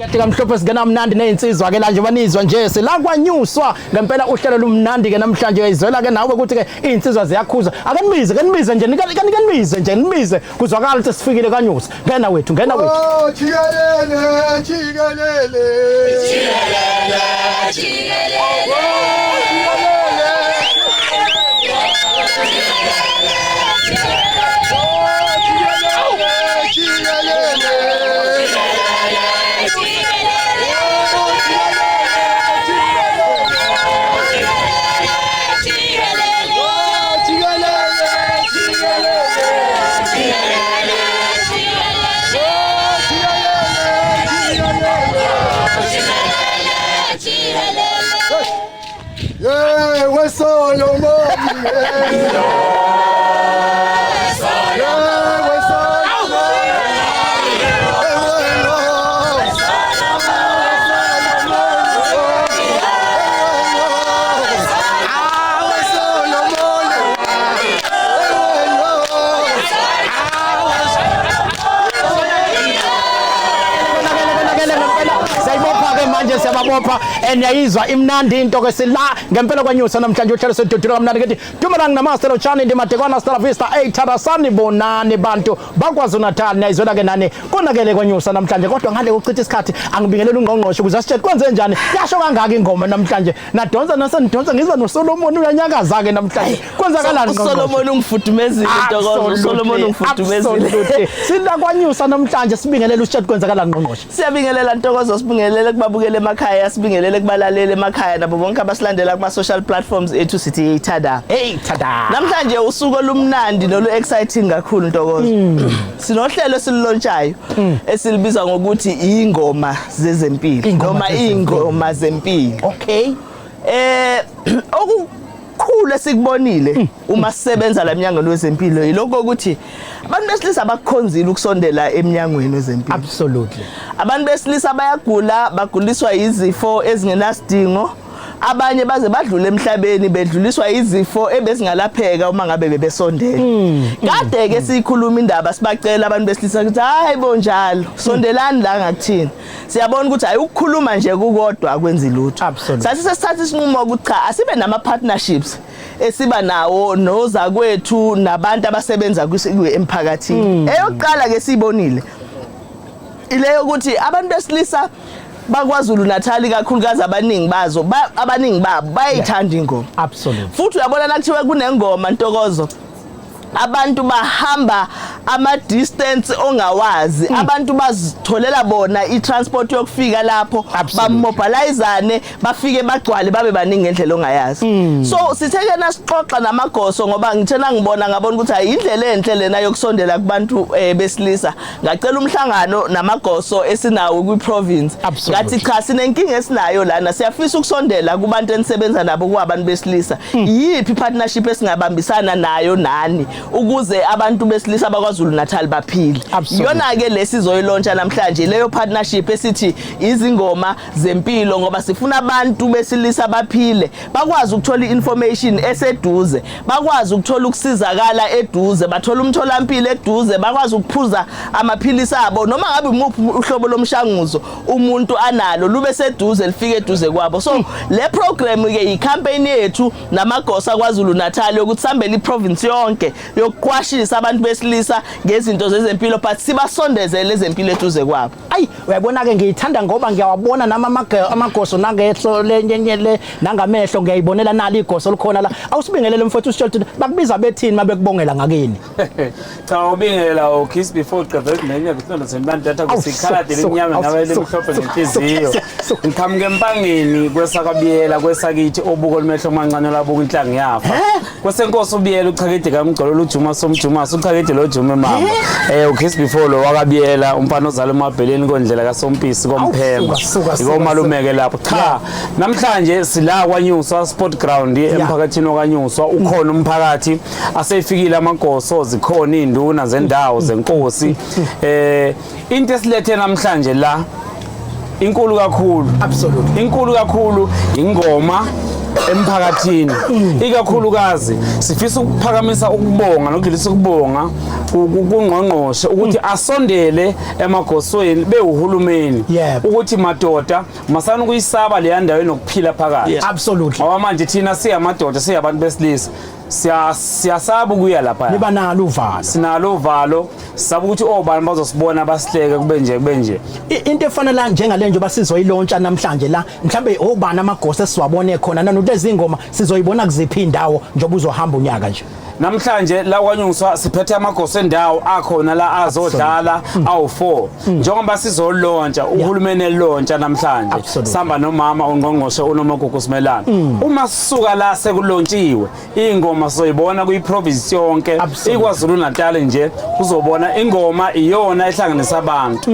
Kahle kamhlophe singena mnandi nezinsizwa ke la nje banizwa nje selakwanyuswa ngempela uhlelo lumnandi ke namhlanje izwela ke nawe ukuthi ke izinsizwa ziyakhuza akanibize nje nikanimize nje nibize kuzwakala ukuthi sifikile kanyusa ngena wethu oh jikelele we're siyababopha eniyayizwa imnandi into ke sila ngempela kwanyusa namhlanje uhlelo sedodula kamnandi kethi Dumalanga namaster ochani ndimadekwana Stella Vista eyitharasani bonani bantu baKwaZulu-Natal niyayizwela ke nani konakele kwanyusa namhlanje kodwa ngale ukuchitha isikhathi angibingelela ungqongqoshe ukuze asitshele kwenze njani yasho kangaka ingoma namhlanje nadonsa nasenidonsa ngizwa noSolomon uyanyakaza ke namhlanje kwenzakalani uSolomon ungifudumezile ntokozo uSolomon ungifudumezile sila kwanyusa namhlanje sibingelela usitshele kwenzakalani ngqongqoshe siyabingelela ntokozo sibingelela kubabukele emakhaya sibingelele kubalaleli emakhaya nabo bonke abasilandela kuma social platforms ethu sithi hey tada namhlanje usuku olumnandi nolu exciting kakhulu ntokozo sinohlelo sililontshayo esilibiza ngokuthi ingoma zezempilo noma ingoma zempilo okay okukhulu esikubonile uma sisebenza la mnyango lwezempilo yiloko ukuthi abantu besilisa abakukhonzile ukusondela emnyangweni wezempilo absolutely abantu besilisa bayagula baguliswa izifo ezingenasidingo abanye baze badlule emhlabeni bedluliswa izifo ebezingalapheka uma ngabe bebesondela kade ke sikhuluma indaba sibacela abantu besilisa ukuthi hayibo njalo sondelani la ngakuthini siyabona ukuthi ayikukhuluma nje kukodwa akwenzi lutho sathi sesithatha isinqumo ukuthi cha asibe nama partnerships esiba nawo noza kwethu nabantu abasebenza emphakathini eyokuqala ke sibonile ile ukuthi abantu besilisa baKwaZulu-Natal kakhulukazi abaningi babo bayithanda ingoma absolutely futhi uyabona nakuthiwe kunengoma ntokozo abantu bahamba ama distance ongawazi abantu bazitholela bona iTransport yokufika lapho bamobilizane bafike bagcwale babe baningi ngendlela ongayazi so sitheke nasixoxa namagoso ngoba ngithena ngibona ukuthi ayindlela enhle lena yokusondela kubantu besilisa ngacela umhlangano namagoso esinawo kwiprovince ngathi cha sinenkinga esinayo lana siyafisa ukusondela kubantu enisebenza nabo kwabantu besilisa yiphi partnership esingabambisana nayo nani ukuze abantu besilisa baKwaZulu-Natal baphile iyona ke lesizoyilontsha namhlanje leyo partnership esithi izingoma zempilo ngoba sifuna abantu besilisa baphile bakwazi ukuthola information eseduze bakwazi ukuthola ukusizakala eduze bathola umtholampilo eduze bakwazi ukuphuza amaphilisi abo noma ngabe umuphi uhlobo lomshanguzo umuntu analo lube seduze lifike eduze kwabo so le program ke icampaign yethu namagosa kwaZulu-Natal yokuthi sambele iprovince yonke yokuqwashisa abantu besilisa ngezinto zezempilo but sibasondezele ezempilo eduze kwabo ayi uyabona ke ngiyithanda ngoba ngiyawabona amagoso nangehlo lenyenyele nangamehlo ngiyayibonela nali igoso likhona la awusibingelele mfowethu usitshela ukuthi bakubiza bethini mabekubongela ngakini cha ubingela kiss before qedwe nenye kuthanda sembantu data kusikhala lenyama nawe lemhlophe nenhliziyo ngikhamuke empangeni kwesakabiyela kwesakithi obuko limehlo mancane labuka inhlanga yafa kwesenkosi ubiyela uchakede kamgcolo ujuma somjuma ukhakede lo Jume mama ukiss before lo wakabiyela umfana ozala emabheleni kondlela kaSompisi komphemba ikomalumeke lapho cha namhlanje sila kwanyuswa sport ground emphakathini okanyuswa ukhona umphakathi asefikile amagoso zikhona induna zendawo zenkosi into esilethe namhlanje la inkulu kakhulu absolutely inkulu kakhulu ingoma emphakathini ikakhulukazi sifisa ukuphakamisa ukubonga nokudlulisa ukubonga kuNgqongqoshe ukuthi asondele emagosweni bewuhulumeni ukuthi madoda masana ukuyisaba le ndawo enokuphila phakathi absolutely ngoba manje thina siyamadoda siyabantu besilisa siyasaba ukuya lapha niba nalo uvalo sinalo uvalo sisaba ukuthi obani bazosibona basihleke kube nje into efanele njengale nje basizoyilontsha namhlanje la mhlambe obani amagosi esiwabone khona nanokuthi ezingoma sizoyibona kuziphi indawo njengoba uzohamba unyaka nje namhlanje la KwaNyuswa siphethe amagosi endawo akhona la azodlala awu4 njengoba sizolontsha uhulumeni elontsha namhlanje sihamba nomama ungqongqoshe uNomagugu Simelane uma sisuka la sekulontshiwe ingoma sizoyibona kuyiprovince yonke iKwaZulu-Natal nje uzobona ingoma iyona ehlanganisa abantu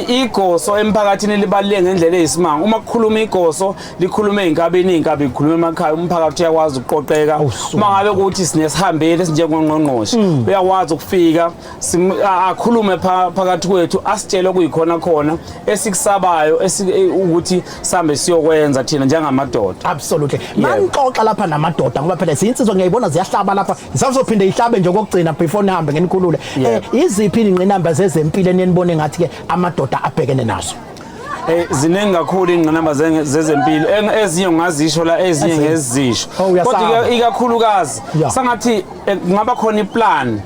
igoso emphakathini libaleke ngendlela eyisimanga uma kukhuluma igoso likhuluma inkabini ikhuluma emakhaya umphakathi uyakwazi ukuqoqeka uma ngabe ukuthi sinehambele sinjengongqongqoshe uyakwazi ukufika akhulume phakathi kwethu asitshele kuyikhona khona esikusabayo ukuthi sambe siyokwenza thina njengamadoda absolutely manixoxa lapha namadoda ngoba phela siyinsizwa ngiyayibona ziyahlaba lapha ngisazophinde ihlabe nje kokugcina before nihambe ngenikhulule iziphi ingqinamba zezempilo enibone ngathi ke amadoda abhekene nazo ziningi kakhulu ingqinamba zezempilo ezinye ungazisho la ezinye ngezisho kodwa ikakhulukazi sangathi ngaba khona iplan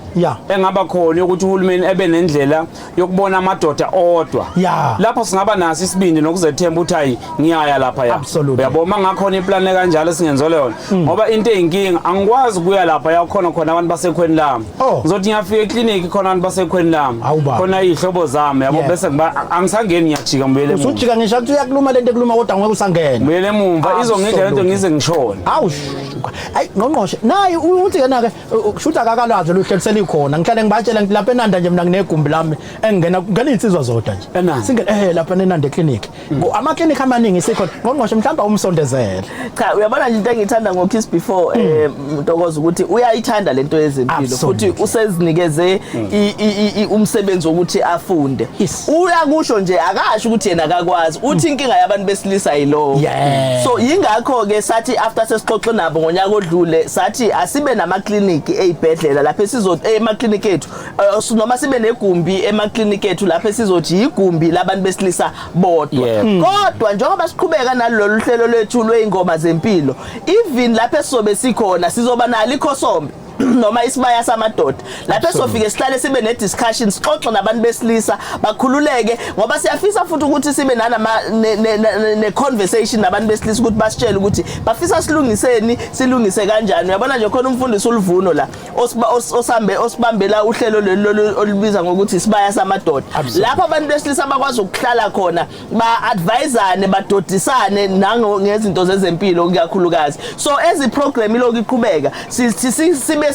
engaba khona ukuthi uhulumeni ebe nendlela yokubona amadoda odwa lapho singaba naso isibindi nokuzethemba ukuthi hayi ngiyaya lapha uyabona ngakhona iplan kanjalo singenzole yona ngoba into eyinkinga angikwazi ukuya lapha yakhona abantu basekhweni lami ngizothi ngiyafika eclinic khona abantu basekhweni lami khona izihlobo zami yabo bese angisangeni ngiyajika mbele ujika ngisho ukuthi uyakuluma lento ekuluma kodwa ngeke usangena mbele emumva izongidla lento ngize ngishona hayi ngqongqoshe naye uthi yena ke kushuta akakalazo luhlelisela ikhona ngihlale ngibatshela ngithi lapha eNanda nje mina nginegumbi lami engena insizwa zodwa nje singene lapha eNanda eclinic ama clinic amaningi sikhona ngqongqoshe mhlamba umsondezele cha uyabona nje into engithanda ngoKiss before Mtokozo ukuthi uyayithanda lento yezempilo futhi usezinikeze umsebenzi wokuthi afunde uyakusho nje akasho ukuthi yena akakwazi uthi inkinga yabantu besilisa yilo so yingakho ke sathi after sesixoxe nabo ngonyaka odlule sathi asibe nama clinic ezibhedlela lapha sizothi ema clinic ethu noma sibe negumbi ema clinic ethu lapha sizothi igumbi labantu besilisa bodwa kodwa njengoba siqhubeka nalolu hlelo lwethu lwezingoma zempilo even lapha sizobe sikhona sizoba nalo ikhosombe noma isibaya samadoda lapho sofike sihlale sibe ne discussions xoxe nabantu besilisa bakhululeke ngoba siyafisa futhi ukuthi sibe ne conversation nabantu besilisa ukuthi basitshele ukuthi bafisa silungise kanjani uyabona nje khona umfundisi uLvuno la osibambela uhlelo olubiza ngokuthi isibaya samadoda lapho abantu besilisa bakwazi ukuhlala khona ba-advisane badodisane nangezinto zezempilo kakhulukazi so ezi program iloku iqhubeka sibe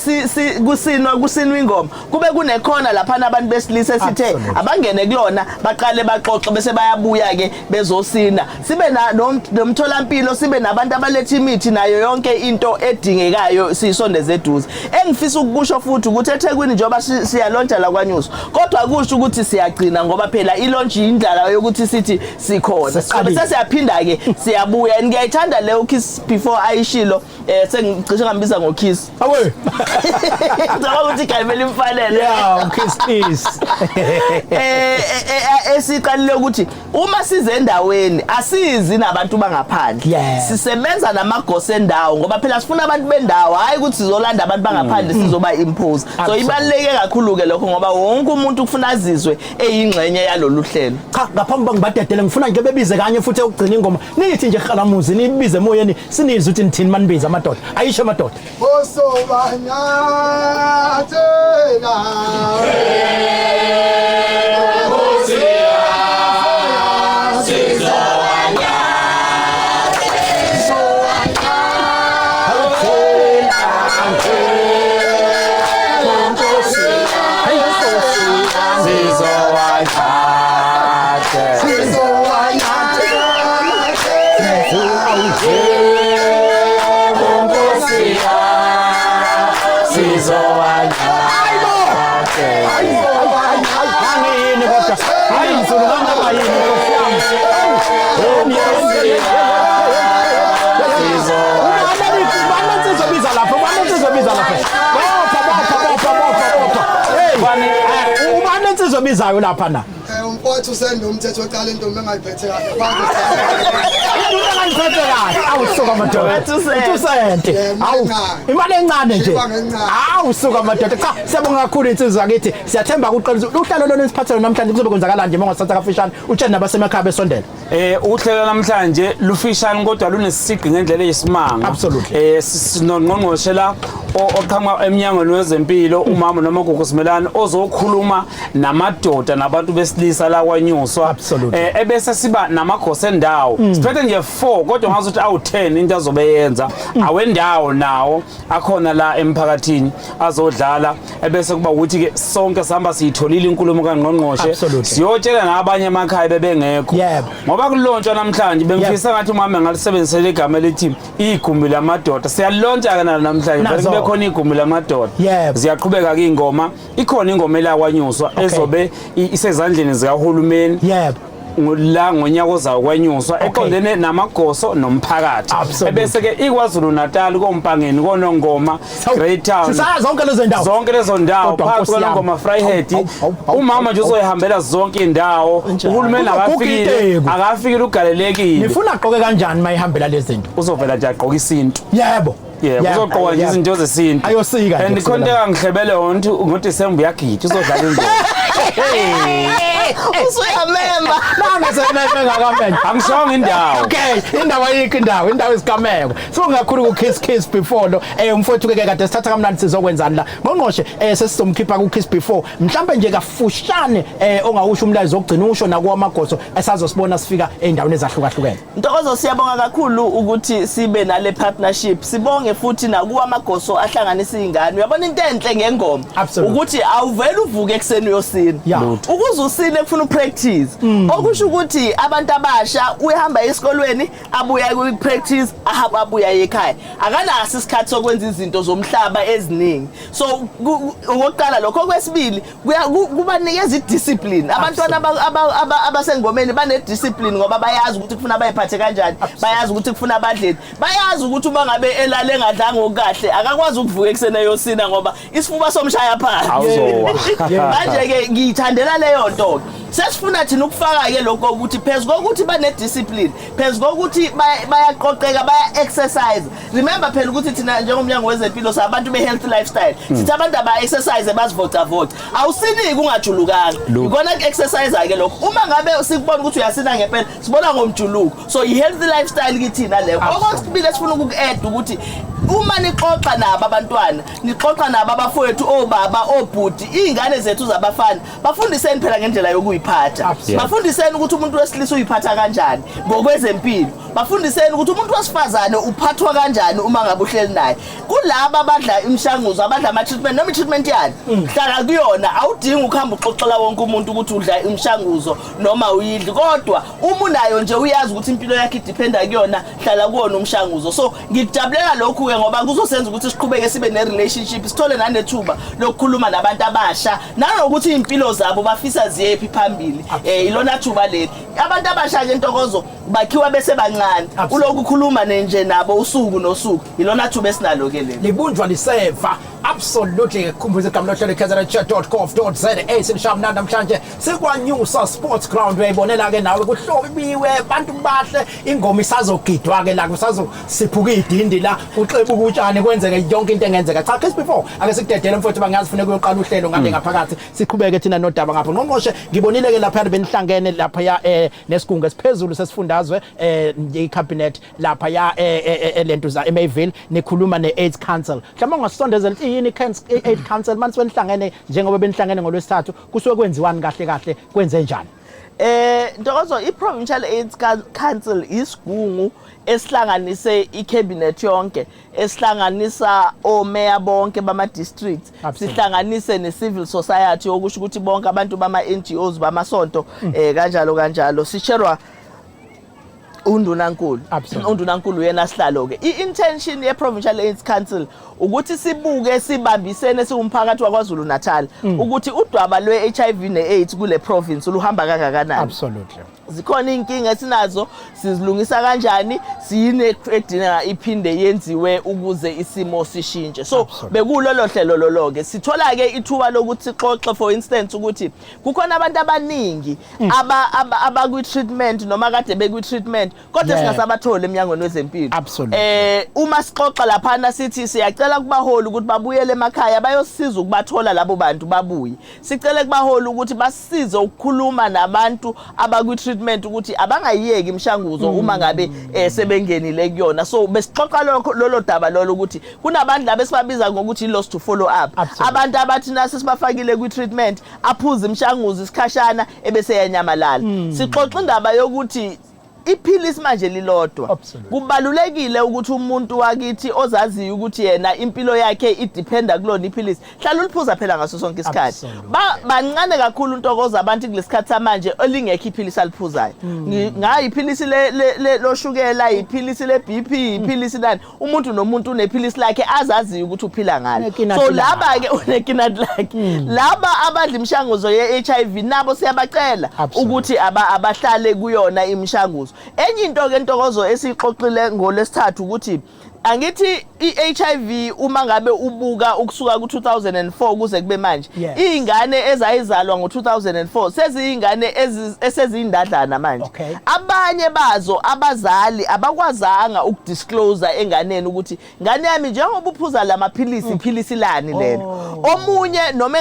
kusinwa ingoma kube kunekhona lapha nabantu besilisa sithe abangene kulona baqale baxoxe bese bayabuya ke bezosina sibe nomtholampilo sibe nabantu abaletha imithi nayo yonke into edingekayo siyisondeze eduze engifisa ukukusho futhi ukuthi eThekwini njoba siyalontsha la KwaNyuswa kodwa akusho ukuthi siyagcina ngoba phela ilaunch indlela yokuthi sithi sikhona bese siyaphinda ke siyabuya ngiyayithanda le uKiss before ayishilo sengicishe ngambiza ngoKiss awe Ngicabanga ukuthi igama limfanele Kiss esiqalile ukuthi uma size endaweni asizi nabantu bangaphandle sisebenza namagosi endawo ngoba phela sifuna abantu bendawo hayi ukuthi sizolanda abantu bangaphandle sizoba impose so ibaluleke kakhulu ke lokho ngoba wonke umuntu ufuna azizwe eyingxenye yalolu hlelo cha ngaphambi ngibadedele ngifuna nje bebize kanye futhi ukugcina ingoma nithi nje khalamuzi nibize emoyeni sinizwe ukuthi nithini manibiza amadoda ayisho amadoda Sizo okusizayo lapha na Umfowethu usende umthetho oqala intombi engayiphethe kahle. Into engayiphethe kahle awusuka madoda uthusente awu imali encane nje awusuka madoda cha siyabonga kakhulu insizwa yakithi siyathemba ukuqalisa uhlelo lona isiphathele namhlanje kuzobe kwenzakala nje mongasatha kafishane utshela nabasemakhaya besondela uhlelo namhlanje lufishane kodwa lunesiqi ngendlela eyisimanga sinongqongqoshe la oqhamuka emnyangweni wezempilo umama noMagugu Simelane ozokhuluma namadoda nabantu besilisa la KwaNyuswa ebese siba namagosa endawo siphethe nje 4 kodwa ngazuthi awu10 into azobeyenza awendawo nawo akhona la emphakathini azodlala ebese kuba ukuthi ke sonke sihamba siyitholile inkulumo kaNgqongqoshe siyotshela nabanye emakhaya bebengekho ngoba kulontsha namhlanje bengifisa ngathi umama ngalisebenzisela igama elithi igumbi lamadoda siyalontsha kana namhlanje bese khona igumbi lamadoda ziyaqhubeka ke ingoma ikhona ingoma la KwaNyuswa ezobe isezandleni zikahulumeni la ngonyaka ozayo KwaNyuswa eqondene namagoso nomphakathi ebese ke iKwaZulu-Natal kompangeni konongoma Great Town zonke lezo ndawo phakathi konongoma Vryhead umama nje uzoyihambela zonke indawo uhulumeni akafikile ugalelekile nifuna aqoke kanjani mayihambela lezi zinto uzovela nje aqoka isintu uzogqoka nje izinto zesintu ayosika and ikhoneka ngihlebele ngoDisemba uyagida uzodlala ingoma usuyamemba ngakamemba angishonga indawo indawo ayikho indawo isigameko songakhulu ku kiss before lo umfowethu ke kade sithatha kamnandi sizokwenzani la ngqongqoshe sesizomkhipha ku kiss before mhlambe nje kafushane ongawusho umlayezo ogcina usho nakuwa magoso esazosibona sifika endaweni ezahlukahlukene Ntokozo siyabonga kakhulu ukuthi sibe nale partnership sibonge futhi nakuwa amagoso ahlanganisa izingane uyabona into enhle ngengoma ukuthi awuvela uvuke ekseni uyosina ukuze usine kufuna upractice okusho ukuthi abantu abasha uyahamba esikolweni abuya ku-practice abuya ekhaya akanasi isikhathi sokwenza izinto zomhlaba eziningi so ngokuqala lokho kwesibili kubanikeza idiscipline abantwana abasengomeni banediscipline ngoba bayazi ukuthi kufuna bayiphathe kanjani bayazi ukuthi kufuna abadleni bayazi ukuthi uma ngabe elale engadlanga okahle akakwazi ukuvuka ekseni eyosina ngoba isifuba somshaya phansi manje ke ngiyithandela leyo nto sesifuna thina ukufaka ke lokho ukuthi phezulu kokuthi banediscipline phezulu kokuthi bayaqoqeka baya exercise remember phela ukuthi thina njengomnyango wezempilo sabantu be-health lifestyle sithi abantu aba-exercise bazivocavoca awusiniki ungajulukanga ikona ku-exercise ke lokho uma ngabe sikubona ukuthi uyasina ngempela sibona ngomjuluko so i-health lifestyle kithina leyo okwesibili esifuna uku-add ukuthi uma nixoxa nabo abantwana nixoxa nabo abafowethu obaba obhuti izingane zethu zabafana bafundiseni phela ngendlela yokuyiphatha bafundiseni ukuthi umuntu wesilisa uyiphatha kanjani ngokwezempilo bafundiseni ukuthi umuntu wesifazane uphathwa kanjani uma ngabe uhleli naye kulabo abadla imishanguzo abadla ama treatment noma treatment yani hlala kuyona awudingi ukuhamba uxoxela wonke umuntu ukuthi udla imishanguzo noma uyidli kodwa uma unayo nje uyazi ukuthi impilo yakhe idependa kuyona hlala kuwona umshanguzo so ngikujabulela lokhu ngoba kuzosenza ukuthi siqhubeke sibe ne relationship sithole nanethuba lokukhuluma nabantu abasha nanokuthi impilo zabo bafisa ziyephi phambili ilona thuba leli abantu abasha ke Ntokozo bakhiwa bese bancane uloku khuluma nje nabo usuku nosuku ilona thuba esinalo ke leli libunjwa liseva absolutely kumbuze igama lohlelo KZNHealthChatDotGov.za sinishamna namhlanje sekwanyusa sports ground uyayibonela ke nawe kuhlobiwe abantu bahle ingoma isazogidwa ke la kusazosiphuka idindi la uxeba ukutshane kwenzeke yonke into engenzeka cha case before ake sikudedele mfowethu bangazi fune kuyoqala uhlelo ngale ngaphakathi siqhubeke thina nodaba ngapha ngqongqoshe ngibonile ke lapha benihlangene lapha ya nesigungu esiphezulu sesifundazwe icabinet lapha ya elento za eMayville nikhuluma neAIDS Council mhlawumbe ungasondezela yini iAIDS Council manje benihlangene njengoba benihlangene ngolwesithathu kusuke kwenziwani kahle kwenze njani Ntokozo i-Provincial AIDS Council isigungu esihlanganise i-cabinet yonke esihlanganisa omeya bonke bama districts sihlanganise ne-civil society okusho ukuthi bonke abantu bama NGOs bamasonto kanjalo sisherwa undunankulu. Absolutely. Undunankulu yena sihlalo ke. I-intention ye-Provincial AIDS Council ukuthi sibuke sibambisene siwumphakathi waKwaZulu-Natal ukuthi udwaba lwe-HIV ne-AIDS kule province luhamba kangakanani. Absolutely. Zikhona inkinga esinazo sizilungisa kanjani siyine edinga iphinde yenziwe ukuze isimo sishintshe. So bekulolo hlelo loloke sithola ke ithuba lokuthi sixoxe for instance ukuthi kukhona abantu abaningi abakwi treatment noma kade bekwi treatment kodwa singasabatholi eMnyangweni wezempilo. Uma sixoxa lapha sithi siyacela kubaholi ukuthi babuyele emakhaya bayosiza ukubathola labo bantu babuye. Sicela kubaholi ukuthi basize ukukhuluma nabantu abakwi treatment ukuthi abangayiyeki imishanguzo uma ngabe sebengenile kuyona. So besixoxa lolo daba lolo ukuthi kunabantu laba esibabiza ngokuthi lost to follow up. Abantu abathi nasi sibafakile kwi treatment aphuza imishanguzo isikhashana ebese yanyamalala. Sixoxa indaba yokuthi iphilisi manje lilodwa. Kubalulekile ukuthi umuntu wakithi ozaziyo ukuthi yena impilo yakhe idependa kulona iphilisi hlala uliphuza phela ngaso sonke isikhathi. Bancane kakhulu intokozo abantu kulesikhathi samanje olingekho iphilisi aliphuzayo. Ngayi iphilisi loshukela, iphilisi le BP, iphilisi lani. Umuntu nomuntu unephilisi lakhe azaziyo ukuthi uphila ngalo. So laba ke unekinati lakhe. Laba abadla imishanguzo ye-HIV nabo siyabacela ukuthi abahlale kuyona imishanguzo. Enye into ke intokozo esixoxile ngolesithathu ukuthi angithi i-HIV uma ngabe ubuka ukusuka ku2004 kuze kube manje izingane ezayizalwa ngo2004 seziyingane esezindadlana manje. Abanye bazo abazali abakwazanga ukudisclose enganeni ukuthi ngane yami njengoba uphuza lamaphilisi iphilisi lani lelo. Omunye noma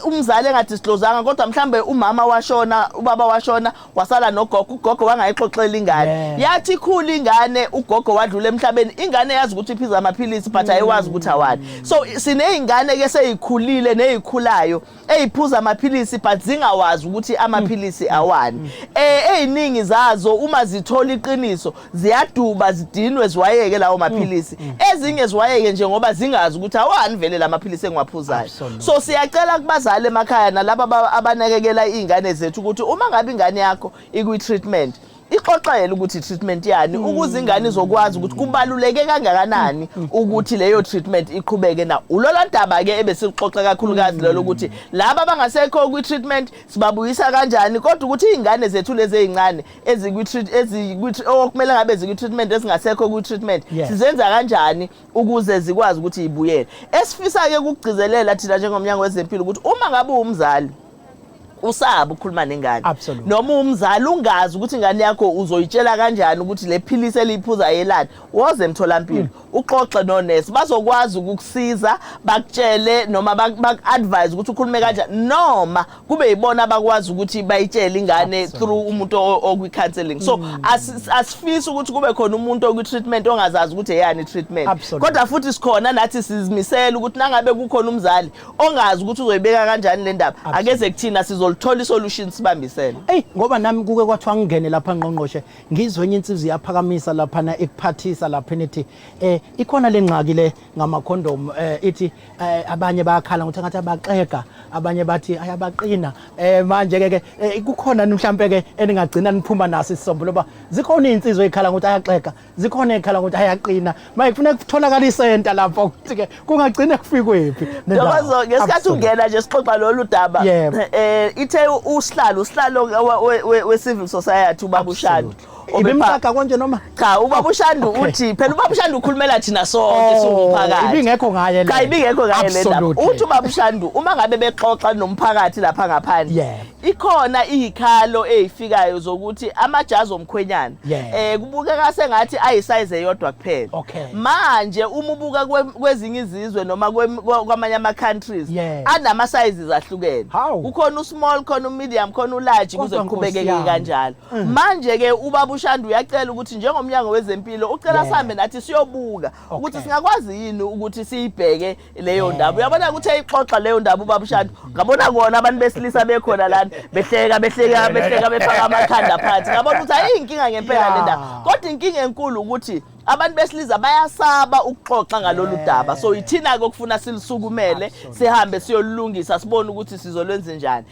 umzali engadiscloseanga kodwa mhlambe umama washona ubaba washona wasala nogogo ugogo wangayixoxela ingane yathi ikhulu ingane ugogo wadlula emhlabeni ingane yazi ukuthi iphiza amaphilisi but ayiwazi ukuthi awani. So sineyingane ke seyikhulile nezikhulayo eziphuza amaphilisi but zingawazi ukuthi amaphilisi awani. Eziningi zazo uma zithola iqiniso ziyaduba zidinwe ziwayeke lawo maphilisi. Ezinye ziwayeke nje ngoba zingazi ukuthi awani vele lamaphilisi engwaphuzayo. So siyacela kubazali emakhaya nalabo abanakekela izingane zethu ukuthi uma ngabe ingane yakho ikwi treatment ixoxele ukuthi treatment yani ukuze ingane izokwazi ukuthi kubaluleke kangakanani ukuthi leyo treatment iqhubeke na. Ulolo ndaba ke ebesixoxa kakhulukazi lelo ukuthi laba abangasekho kwi treatment sibabuyisa kanjani kodwa ukuthi izingane zethu lezi ezincane okumele ngabe zikwi treatment ezingasekho kwi treatment sizenza kanjani ukuze zikwazi ukuthi ibuyele. Esifisa ke ukugcizelela thina njengomnyango wezempilo ukuthi uma ngabe umzali usaba ukukhuluma nengane noma umzali ungazi ukuthi ingane yakho uzoyitshela kanjani ukuthi le philisi eliphuza yelani woze emtholampilo uxoxe nonesi bazokwazi ukukusiza bakutshele noma bak-advise ukuthi ukhulume kanjani noma kube yibona abakwazi ukuthi bayitshele ingane through umuntu okwi counseling. So asifisi ukuthi kube khona umuntu okwi treatment ongazazi ukuthi eyani treatment kodwa futhi sikhona nathi sizimisela ukuthi nangabe kukhona umzali ongazi ukuthi uzoyibeka kanjani le ndaba akeze kuthina sizolithola isolution sibambisene. Ngoba nami kuke kwathiwa ngene lapha ngqongqoshe ngizwe enye insizwe yaphakamisa lapha na ekuphathisa lapha nithi ikhona lengxaki le ngamakhondom ithi abanye bayakhala ukuthi ngathi abaxega abanye bathi ayabaqina manje ke kukhona mhlambe ke eningagcina niphuma naso isisombululo ba zikhona insizwe ezikhala ukuthi ayaxega zikhona ezikhala ukuthi ayaqina manje kufanele kutholakala isenta lapho ukuthi ke kungagcina kufikwephi ndobazo ngesikhathi ungena nje sixoxa lolu daba ithe usihlalo we civil society ubabushani ibimkhakha konje noma cha ubabushanda uthi phela ubabushanda ukhulumela thina sonke siwumphakathi ibingekho ngaye le cha ibingekho ngaye le ndaba uthi ubabushanda uma ngabe bexoxa nomphakathi lapha ngaphandle ikhona izikhalo ezifikayo zokuthi amajazi omkhwenyana kubukeka sengathi ayisize eyodwa kuphela manje uma ubuka kwezinye izizwe noma kwamanye ama countries anama sizes ahlukene kukhona usmall khona umedium khona ularge kuze kuqhubekeke kanjalo manje ke ubabushanda uyacela ukuthi njengomnyango wezempilo ucela sambe nathi siyobuka ukuthi singakwazi yini ukuthi siyibheke leyo ndaba uyabona ukuthi eyixoxa leyo ndaba ubabushanda ngabona kona abantu besilisa bekhona lana behleka befaka amakhanda phansi ngabona ukuthi ayinkinga ngempela le ndaba kodwa inkinga enkulu ukuthi abantu besilisa bayasaba ukuxoxa ngalolu daba so ithina kokufuna silisukumele sihambe siyolungisa sibone ukuthi sizolwenza njani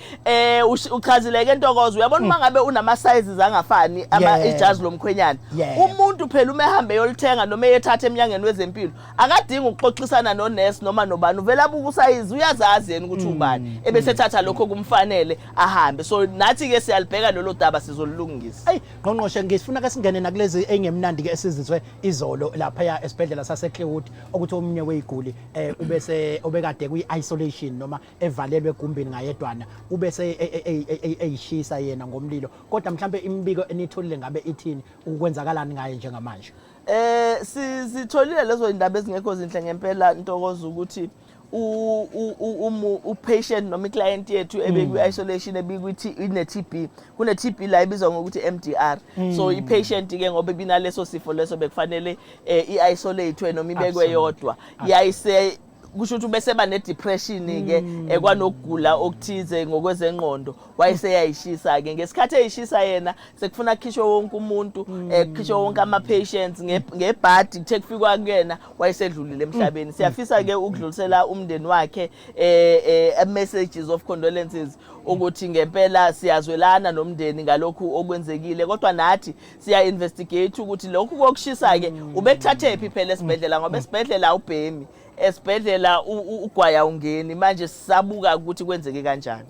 uchazile ke Ntokozo uyabona mangabe unama sizes angafani ijazi lomkhwenyana umuntu phela uma ehambe yolithenga noma eyethatha eminyangweni wezempilo akadingi ukuxoxisana no nurse noma nobani uvela buku size uyazazi yena ukuthi ubani ebese thatha lokho kumfanele ahambe so nathi ke siyalibheka lolo daba sizolungisa Ngqongqoshe ngifuna ke singene nakulezi engemnandi ke esizizwe izolo lapha esibhedlela saseClearwood ukuthi omunye weyiguli ubese obekade kuyi-isolation noma evalelwe egumbini ngayedwana ubese eyishisa yena ngomlilo kodwa mhlambe imibiko enitholile ngabe ithini ukwenzakalani ngaye njengamanje sitholile lezo indaba ezingekho zinhle ngempela Ntokozo ukuthi patient noma client yethu ebekwi isolation ebikuthi ine TB kune TB la ibizwa ngokuthi MDR so i patient ke ngoba binaleso sifo leso bekufanele iisolate noma ibekwe yodwa yayise kusho ukuthi bese ba ne depression ke ekwanokugula okuthize ngokwezengqondo wayeseyayishisa ke ngesikhathi eyishisa yena sekufuna khishwe wonke umuntu khishwe wonke ama patients ngebhadi kuthe kufikwa kuyena wayesedlulile emhlabeni siyafisa ke ukudlulisela umndeni wakhe messages of condolences ukuthi ngempela siyazwelana nomndeni ngalokhu okwenzekile kodwa nathi siya investigate ukuthi lokhu kokushisa ke ubekuthathe phi phela esibhedlela ngoba esibhedlela ubhemi esibhedlela ugwaya ungeni manje sisabuka ukuthi kwenzeke kanjani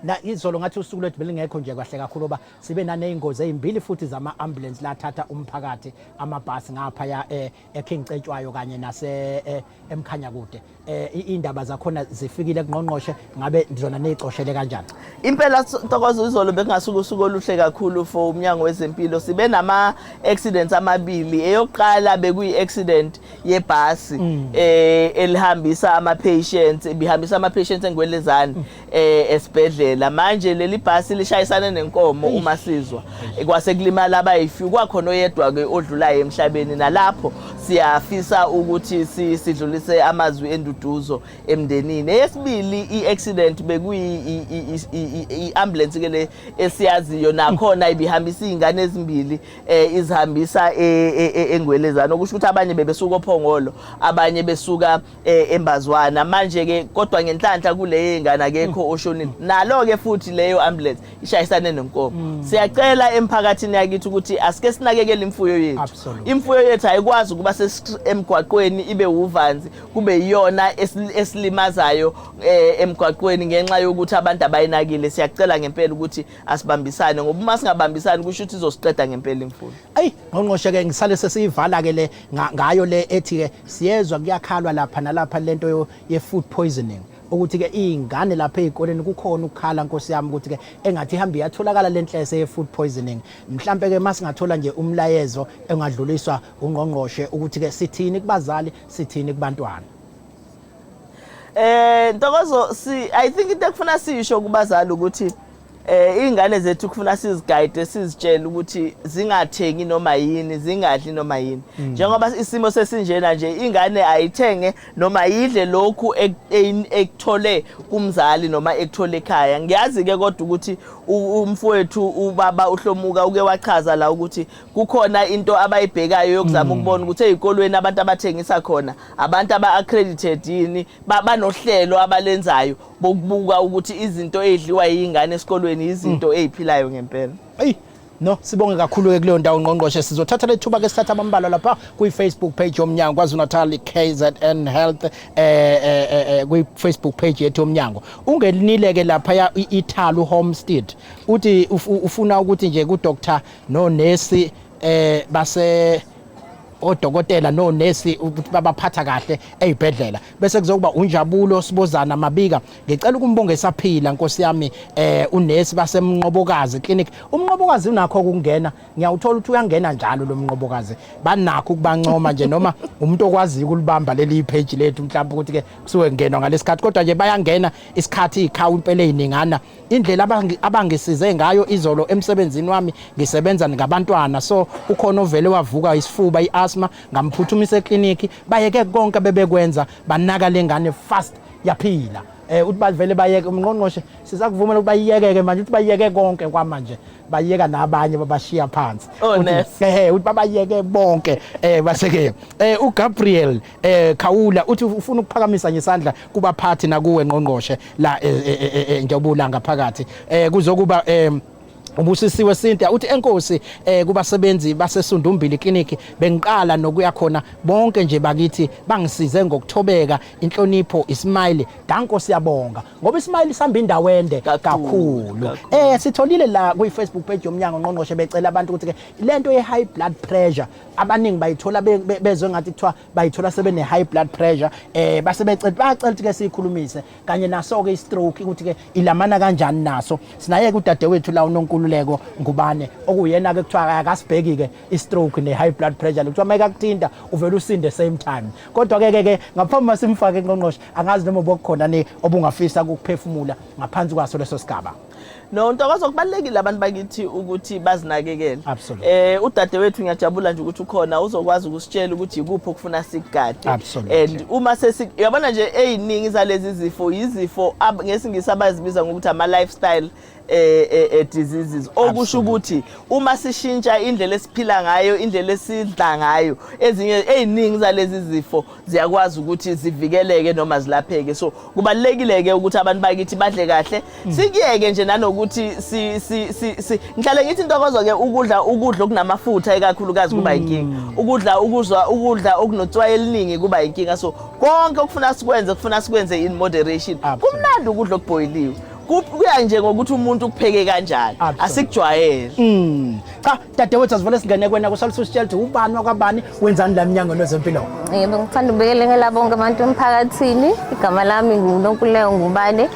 na izolo ngathi usuku lethu belingekho nje kahle kakhulu oba sibe naneyingozi ezimbili futhi zama ambulance lathatha umphakathi amabhasi ngapha ya eKing Cetshwayo kanye nase emkhanya kude indaba zakhona zifikile kuNgqongqoshe ngabe ndizona nezicoshele kanjani impela Ntokozo izolo bekungasuka usuku oluhle kakhulu for umnyango wezempilo sibe nama accidents amabili eyokuqala bekuyi accident yebhasi elihambisa ama patients bihambisa ama patients engwelezana esibhedlela manje leli bhasi lishayisana nenkomo uma sizwa kwase kulimala abayifi kwakhona oyedwa ke odlulayo emhlabeni nalapho siyafisa ukuthi sidlulise amazwi enduduzo emndenini eyesibili iaccident bekuyi iambulance ke le esiyaziyo nakhona ibihambisa izingane ezimbili izihambisa engwelezana okusho ukuthi abanye bebesuka ophongolo abanye besuka embazwana manje ke kodwa ngenhlanhla kule ingane akekho oshonile nalo ke futhi leyo ambulance ishayisane nenkomo siyacela emphakathini yakithi ukuthi asike sinakekele imfuyo yethu imfuyo yethu ayikwazi ukuba emgwaqweni ibe uvanzi kube yiyona esilimazayo emgwaqweni ngenxa yokuthi abantu abayinakile siyacela ngempela ukuthi asibambisane ngoba uma singabambisani kusho ukuthi izosiqeda ngempela imfuyo Ngqongqoshe ke ngisale sesiyivala ke le ngayo le ethi ke siyezwa kuyakhalwa lapha nalapha lento ye food poisoning ukuthi ke izingane lapha ezikoleni kukhona ukukhala Nkosi yami ukuthi ke engathi ihambe yatholakala lenhlese ye food poisoning mhlambe ke masingathola nje umlayezo engadluliswa uNgqongqoshe ukuthi ke sithini kubazali sithini kubantwana Ntokozo I think into ekufuna sisho kubazali ukuthi ingane zethu kufuna siziguide sizitshele ukuthi zingathengi noma yini zingadli noma yini njengoba isimo sesinjena nje ingane ayithenge noma yidle lokhu ekuthole kumzali noma ekuthole ekhaya ngiyazi ke kodwa ukuthi umfowethu ubaba uHlomuka uke wachaza la ukuthi kukhona into abayibhekayo yokuzama ukubona ukuthi ezikolweni abantu abathengisa khona abantu aba-accredited yini banohlelo abalenzayo bokubuka ukuthi izinto ezidliwa yingane esikolweni izinto eziphilayo ngempela no sibonge kakhulu ke kuleyo ndawo Ngqongqoshe sizothatha lethuba ke sithatha abambalwa lapha ku Facebook page yomnyango KwaZulu-Natal KZNHealth ku Facebook page yethu yomnyango ungelinile ke lapha ya iThalu Homestead uthi ufuna ukuthi nje ku doctor no nurse base odokotela no nurse ukuthi babaphatha kahle ezibhedlela bese kuzokuba uNjabulo Sibozana Mabika ngicela ukumbonga esaphila Nkosi yami unurse basemnqobokazi clinic umnqobokazi unakho ukungena ngiyawuthola ukuthi uyangena njalo lo mnqobokazi banakho ukubancoma nje noma umuntu okwazi ukulibamba leli page lethu mhlawumbe ukuthi ke kusuke ngenwa ngalesikhathi kodwa nje bayangena isikhathi ikhawu impela eziningana indlela abangisize ngayo izolo emsebenzini wami ngisebenza ngabantwana so ukhona ovele wavuka isifuba asthma ngamphuthumisa ekliniki bayeke konke bebekwenza banaka lengane fast yaphila uthi bavele bayeke ungqongqoshe sizakuvumela ukubayiyeke manje uthi bayiyeke konke kwamanje bayeka nabanye babashiya phansi uthi babayeke bonke baseke uGabriel Khawula uthi ufuna ukuphakamisa ngesandla kubaphathi nakuwe ngqongqoshe la njengobula ngaphakathi kuzokuba ubusisiwe Cynthia uthi enkosi kubasebenzi basesundumbili clinic bengiqala nokuya khona bonke nje bakithi bangisize ngokuthobeka inhlonipho ismile danko siyabonga ngoba ismile sihamba indawo ende kakhulu sitholile la ku Facebook page yomnyango ngqongqoshe becela abantu ukuthi ke lento ye high blood pressure abaningi bayithola bezwe ngathi kuthiwa bayithola sebene high blood pressure base bacela ukuthi ke sikhulumise kanye naso ke i-stroke ukuthi ke ilamana kanjani naso sinaye kudadewethu la uNonkulu leko ngubane okuyena ke kuthiwa akasibheki ke i-stroke ne high blood pressure kuthiwa mayika kuthinta uvela usinde same time kodwa ke ngaphambi masimfake ngqongqoshe angazi noma bokukhona ne obungafisa ukuphefumula ngaphansi kwaso leso sigaba no ntokozo kubalekile abantu bakithi ukuthi bazinakekele udadewethu ngiyajabula nje ukuthi ukhona uzokwazi ukusitshela ukuthi ikuphi okufuna sikugade and uma yabona nje eziningi zalezi zifo izifo ngesingisi abazibiza ngokuthi ama lifestyle diseases okusho ukuthi uma sishintsha indlela esiphila ngayo indlela esidla ngayo ezinye eziningi zalezi zifo ziyakwazi ukuthi zivikeleke noma zilapheke so kubalekile ke ukuthi abantu bakithi badle kahle sikiyeke nje nanokuthi ngihlale ngithi intokozo ke ukudla okunamafutha ekakhulukazi kuba inkinga ukudla okunotswayi eliningi kuba inkinga so konke okufuna sikwenze in moderation kumnandi ukudla okubhoyiliwe kuya nje ngokuthi umuntu ukupheke kanjani asikujwayele cha dadewethu asivele singene kwena kusalusitshela ukuthi ubani wakwabani wenzani la mnyango wezempilo yebo ngithanda ukubingelela bonke abantu emphakathini igama lami nguNonkulu ngubane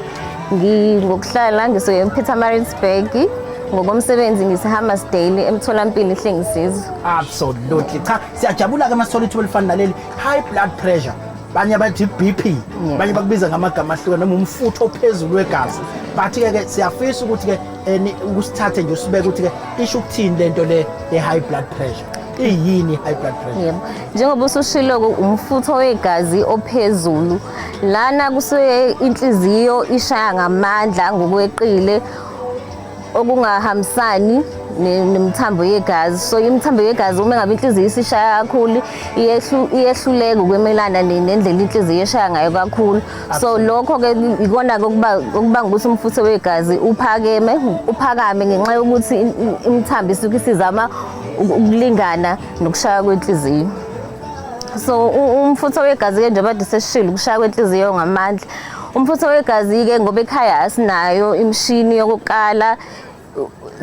ngokuhlala ngisePietermaritzburg ngokomsebenzi ngiseHammersdale emtholampilo ihlengisizo absolutely cha siyajabula ke masithola ithuba elifana naleli high blood pressure banye bathi BP banye bakubiza ngamagama ahlukene noma umfutho ophezulu wegazi bathi ke siyafisa ukuthi ke ukusithathe nje usibeke ukuthi ke isho ukuthini lento le high blood pressure iyini high blood pressure yebo njengoba usushilo umfutho wegazi ophezulu lana kusuke inhliziyo ishaya ngamandla ngokweqile okungahambisani nemthambo yegazi so imthambo yegazi uma ngabe inhliziyo isishaya kakhulu iyehluleka ukwemelana nendlela inhliziyo eshaya ngayo kakhulu so lokho ke ikona kokubanga ukuthi umfutho wegazi uphakame ngenxa yokuthi imthambo isuke isizama ukulingana nokushaya kwenhliziyo so umfutho wegazi ke njengoba diseshilo ukushaya kwenhliziyo ngamandla umfutho wegazi ke ngoba ekhaya asinayo imshini yokukala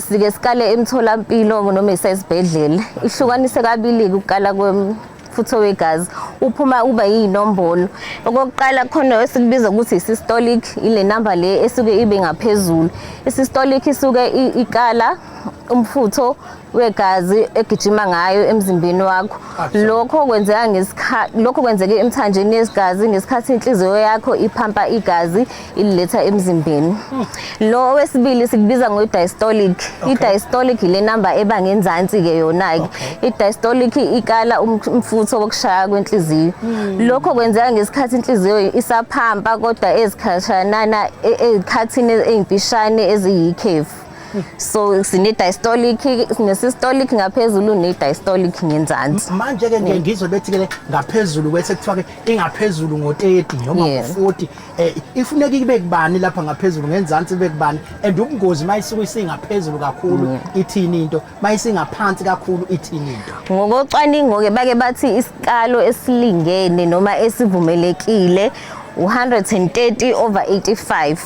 sike sikale emtholampilo noma esibhedlela ihlukanise kabili ukukala kwemfutho wegazi uphuma uba yinombolo okokuqala khona esikubiza ukuthi isystolic ile number le esuke ibe ngaphezulu isystolic isuke ikala umfutho wegazi egijima ngayo emzimbeni wakho lokho kwenzeke emthanjeni yegazi ngesikhathi inhliziyo yakho iphampa igazi ililetha emzimbeni lo wesibili sikubiza ngo-diastolic i-diastolic ile number ebanga enzansi ke yona ke i-diastolic ikala umfutho wokushaya kwenhliziyo lokho kwenzeka ngesikhathi inhliziyo isaphampa kodwa ezikhashanana ezikhathini ezimfishane eziyikhefu so sine-diastolic sine-systolic ngaphezulu ne-diastolic ngenzansi manje ke ngizwe bethi ke ngaphezulu kwese kuthiwa ke ingaphezulu ngo-30 noma ngo-40 ifuneka ibe kubani lapha ngaphezulu ngenzansi ibe kubani and ubungozi mayisuke isingaphezulu kakhulu ithini into mayisingaphansi kakhulu ithini into ngokocwaningo ke bake bathi isikalo esilingene noma esivumelekile 130/85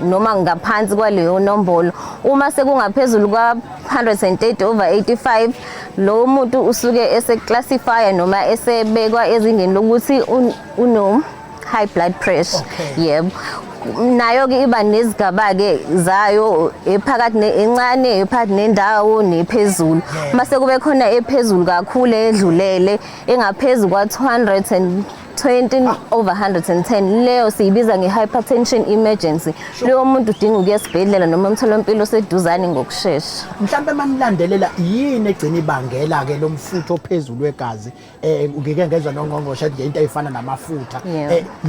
noma ngaphansi kwaleyo nombolo uma sekungaphezulu kwa130/85 lo muntu usuke eseclassify noma esebekwa ezingeni lokuthi uno high blood pressure yebo nayo ke iba nezigaba ke zayo ephakathi encane ephakathi nendawo nephezulu mase kube khona ephezulu kakhulu edlulele engaphezulu kwa200 20 over 110 leyo siyibiza nge-hypertension emergency. Leyo muntu udinga ukuya esibhedlela noma emtholampilo oseduzane ngokushesha. Mhlambe manilandelela yini egcina ibangela ke lo mfutho ophezulu wegazi ngike ngezwe nongqongqoshe nje into efana namafutha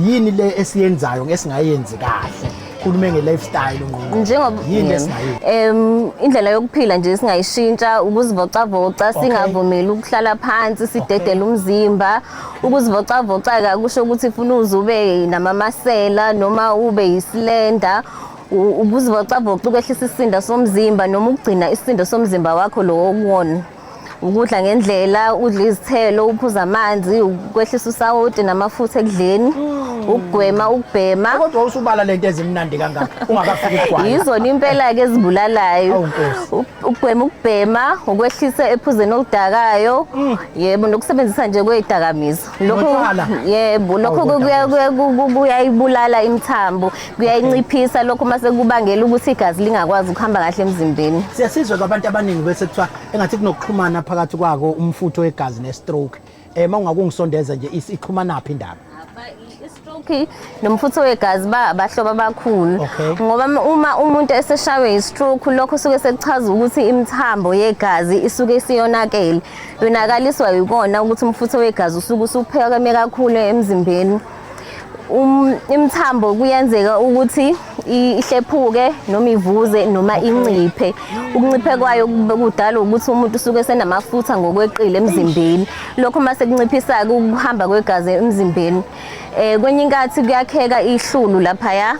yini le esiyenzayo ngesingayenzi kahle khulume nge-lifestyle ungqongqoshe njengoba yini esingayenzi indlela yokuphila nje singayishintsha ukuzivocavoca singavumeli ukuhlala phansi sidedele umzimba ukuzivocavoca akusho ukuthi ufuna uzube namamasela noma ube yislender ukuzivocavoca ukwehlisa isisindo somzimba noma ukugcina isisindo somzimba wakho lo wokuwona ukudla ngendlela udla izithelo uphuza amanzi ukwehlisa usawoti namafutha ekudleni ukugwema ukubhema kodwa usubala lento ezimnandi kangaka ungakafiki kwani yizona impela ke ezibulalayo ukugwema ukubhema ukwehlisa ephuzeni oludakayo yebo nokusebenzisa nje kwezidakamizwa lokho yebo lokho kuyayibulala imithambo kuyayinciphisa lokho mase kubangela ukuthi igazi lingakwazi ukuhamba kahle emzimbeni. Siyasizwa kwabantu abaningi bese kuthiwa engathi kunokuxhumana phakathi kwako umfutho wegazi ne-stroke mangakungisondeza nje iqhumana naphi indaba i-stroke nomfutho wegazi bahlobo abakhulu ngoba uma umuntu eseshawe i-stroke lokho suke sekuchaza ukuthi imithambo yegazi isuke isiyonakele yonakaliswa yikona ukuthi umfutho wegazi usuke usuphakeme kakhulu emzimbeni. Imithambo kuyenzeka ukuthi ihlephuke noma ivuze noma inciphe ukunciphe kwayo kudala ukuthi umuntu usuke senamafutha ngokweqile emzimbeni lokho mase kunciphisa ukuhamba kwegazi emzimbeni. Kwenye inkathi kuyakheka ihlulu lapha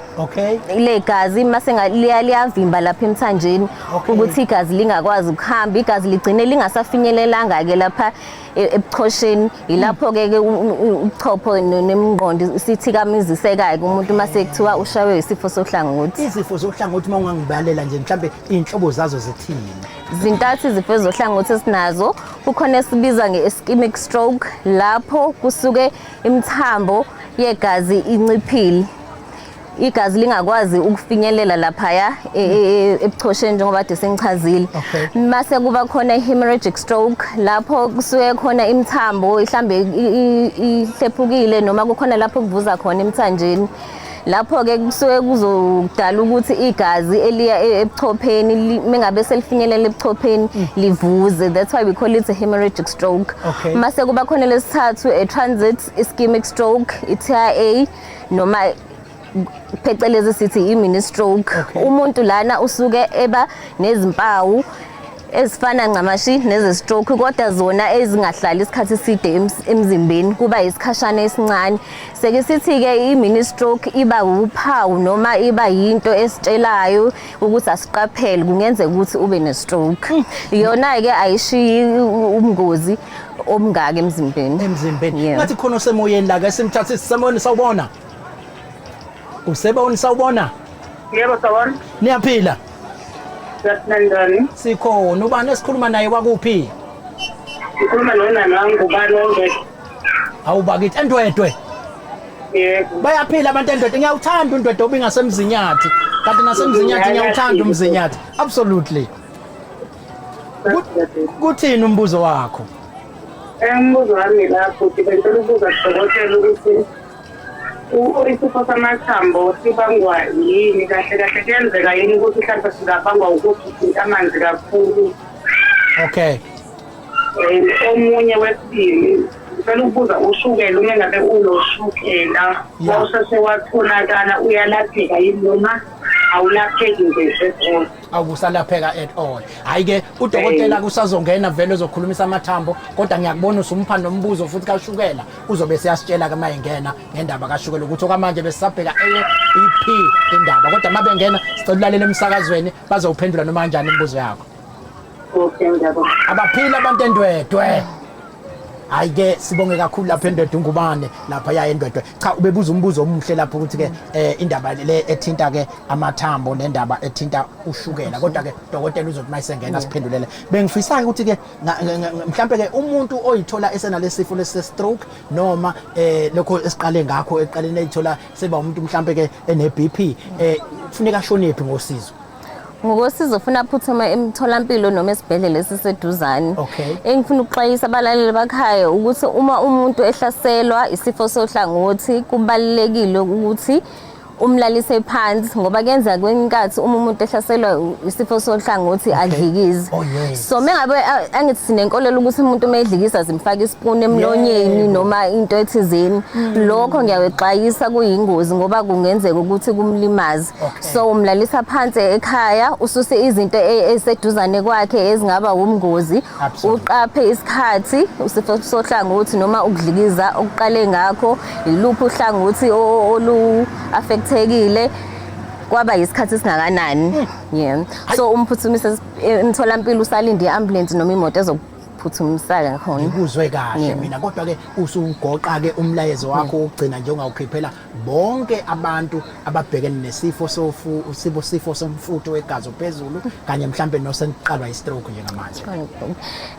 ile gazi mase liyavimba lapha emthanjeni ukuthi igazi lingakwazi ukuhamba igazi ligcine lingasafinyelelanga ke lapha ebuchosheni ilapho ke ubuchopho nemingqondo sithikamizisekayo umuntu mase kuthiwa ushawe isifo sohlangothi. Izifo zohlangothi mangibalela nje mhlambe inhlobo zazo zithini? Zintathu izifo zohlangothi esinazo kukhona esibiza nge-ischemic stroke lapho kusuke imithambo yegazi inciphile igazi lingakwazi ukufinyelela lapha ebuchosheni njengoba kade sengichazile. Mase kuba khona i-hemorrhagic stroke lapho kusuke khona imithambo ihlambe ihlephukile noma kukhona lapho kuvuza khona emthanjeni lapho ke kusuke kuzodala ukuthi igazi eliya ebuchopheni mengabe selifinyelela ebuchopheni livuze, that's why we call it a hemorrhagic stroke. Mase kuba khona lesithathu a transit ischemic stroke i-TIA noma phecelezi sithi i-mini stroke. Umuntu lana usuke eba nezimpawu ezifana ncamashi neze-stroke kodwa zona ezingahlali isikhathi eside emzimbeni kuba isikhashana esincane. Seke sithi-ke i-mini stroke iba uphawu noma iba yinto esitshelayo ukuthi asiqaphele kungenzeka ukuthi ube ne-stroke. Yona-ke ayishiyi ubungozi obungaka emzimbeni. Ngathi khona osemoyeni la ke simthathe sisemoyeni sawubona. Usebona sawubona? Yebo sawubona. Niyaphila? Siyaphila. Sikhona ubani esikhuluma naye wakuphi? Sikhuluma nonana wangu ubani onke. Awubakithi Endwedwe. Yebo. Bayaphila abantu Endwedwe ngiyawuthanda uNdwedwe obingasemzinyathi. Kanti nasemzinyathi ngiyawuthanda umzinyathi. Absolutely. Kuthini umbuzo wakho? Umbuzo wami lapho ngicela ukubuza udokotela ukuthi isifo samathambo sibangwa yini kahle kahle kuyenzeka yini ukuthi mhlawumbe singabangwa ukuthi amanzi kakhulu. Omunye wesibili ngicela ukubuza ushukela uma ngabe unoshukela mawusheshe watholakala uyalapheka yini noma awulapheki nje at all? Awusalapheka at all. Hayi-ke udokotela kusazongena vele ezokhulumisa amathambo kodwa ngiyakubona usumpha nombuzo futhi kashukela uzobe siyasitshela-ke uma engena ngendaba kashukela ukuthi okwamanje besisabheka EP indaba kodwa uma bengena sicela ulalela emsakazweni bazowuphendula noma kanjani imibuzo yakho. Ngiyabona. Abaphila abantu Endwedwe. Hayi-ke sibonge kakhulu lapha Endwedwe ungubane lapha ya Endwedwe. Cha ubebuza umbuzo omuhle lapho ukuthi-ke indaba le ethinta-ke amathambo nendaba ethinta ushukela kodwa-ke dokotela uzothi uma isengena siphendulele. Bengifisa-ke ukuthi-ke mhlampe-ke umuntu oyithola esenalesifo lesi-stroke noma lokho esiqale ngakho eqaleni eyithola seba umuntu mhlampe-ke ene-BP kufuneka ashonephi ngosizo? ngokosizo ufuna aphuthuma emtholampilo noma esibhedlela esiseduzane. Okay. Engifuna ukuxwayisa abalaleli bakhaya ukuthi uma umuntu ehlaselwa isifo sohlangothi kubalekile ukuthi umlalise phansi ngoba kuyenzeka kwenkathi uma umuntu ehlaselwa isifo sohlangothi adlikize. So mengabe angithi sinenkolelo ukuthi umuntu mayedlikisa zimfaka ispoon emlonyeni noma into ethizeni, lokho ngiyawexwayisa kuyingozi ngoba kungenzeka ukuthi kumlimaze. So umlalisa phansi ekhaya, ususe izinto eseduzane kwakhe ezingaba umngozi, uqaphe isikhathi usifo sohlangothi noma ukudlikiza okuqale ngakho, iluphi uhlangothi olu affectekile kwaba isikhathi singakanani. So umphuthumisa emtholampilo usalinde iambulance noma imoto ezophuthumisa khona. Ngikuzwe kahle mina kodwa ke usugoqa ke umlayezo wakho ugcina nje ungawukhiphela bonke abantu ababhekene nesifo sifo somfutho wegazi ophezulu kanye mhlambe nosenqalwa istroke njengamanje.